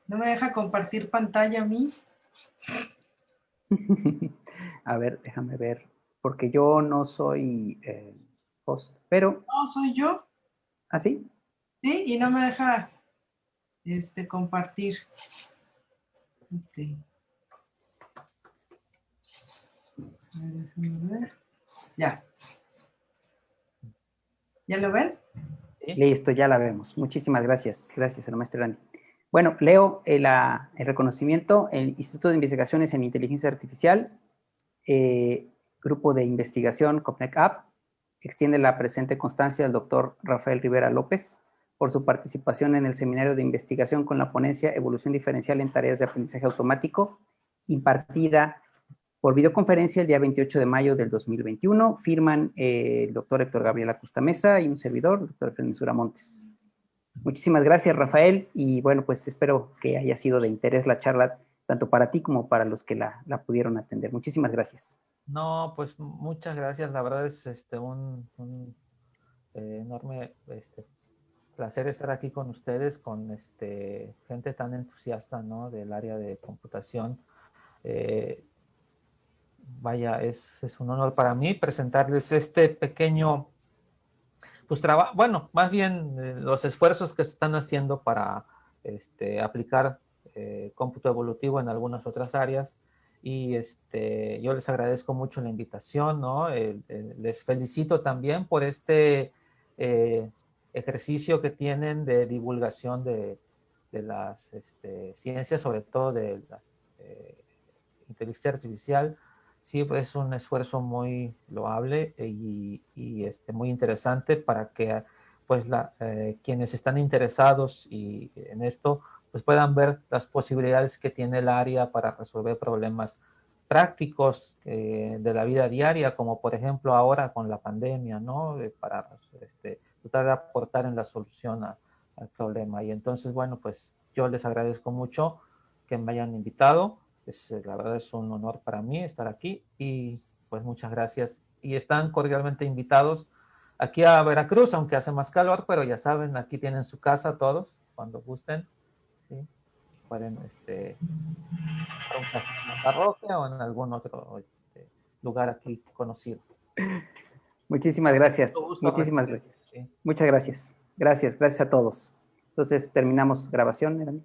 No me deja compartir pantalla a mí. A ver, déjame ver, porque yo no soy host, pero... No, soy yo. ¿Ah, sí? Sí, y no me deja compartir. Ok. Déjame ver. Ya. ¿Ya lo ven? ¿Sí? Listo, ya la vemos. Muchísimas gracias. Gracias, el maestro Randy. Bueno, leo el reconocimiento. El Instituto de Investigaciones en Inteligencia Artificial, Grupo de Investigación COPNEC-AP, extiende la presente constancia al doctor Rafael Rivera López por su participación en el seminario de investigación con la ponencia Evolución Diferencial en Tareas de Aprendizaje Automático, impartida por videoconferencia el día 28 de mayo del 2021. Firman el doctor Héctor Gabriel Acosta Mesa y un servidor, el doctor Fernando Montes. Muchísimas gracias, Rafael, y bueno, pues espero que haya sido de interés la charla, tanto para ti como para los que la pudieron atender. Muchísimas gracias. No, pues muchas gracias. La verdad es un enorme placer estar aquí con ustedes, con gente tan entusiasta, ¿no?, del área de computación. Vaya, es un honor para mí presentarles este pequeño, pues bueno, más bien los esfuerzos que se están haciendo para aplicar cómputo evolutivo en algunas otras áreas. Y yo les agradezco mucho la invitación, ¿no? Les felicito también por este ejercicio que tienen de divulgación de las ciencias, sobre todo de las inteligencia artificial. Sí, pues es un esfuerzo muy loable y muy interesante para que pues quienes están interesados en esto pues puedan ver las posibilidades que tiene el área para resolver problemas prácticos de la vida diaria, como por ejemplo ahora con la pandemia, ¿no? Para tratar de aportar en la solución al problema. Y entonces, bueno, pues yo les agradezco mucho que me hayan invitado. La verdad es un honor para mí estar aquí y pues muchas gracias. Y están cordialmente invitados aquí a Veracruz, aunque hace más calor, pero ya saben, aquí tienen su casa todos, cuando gusten, ¿sí? Pueden en la parroquia o en algún otro lugar aquí conocido. Muchísimas gracias. Muchísimas gracias. Sí. Muchas gracias. Gracias a todos. Entonces terminamos grabación, Erandi.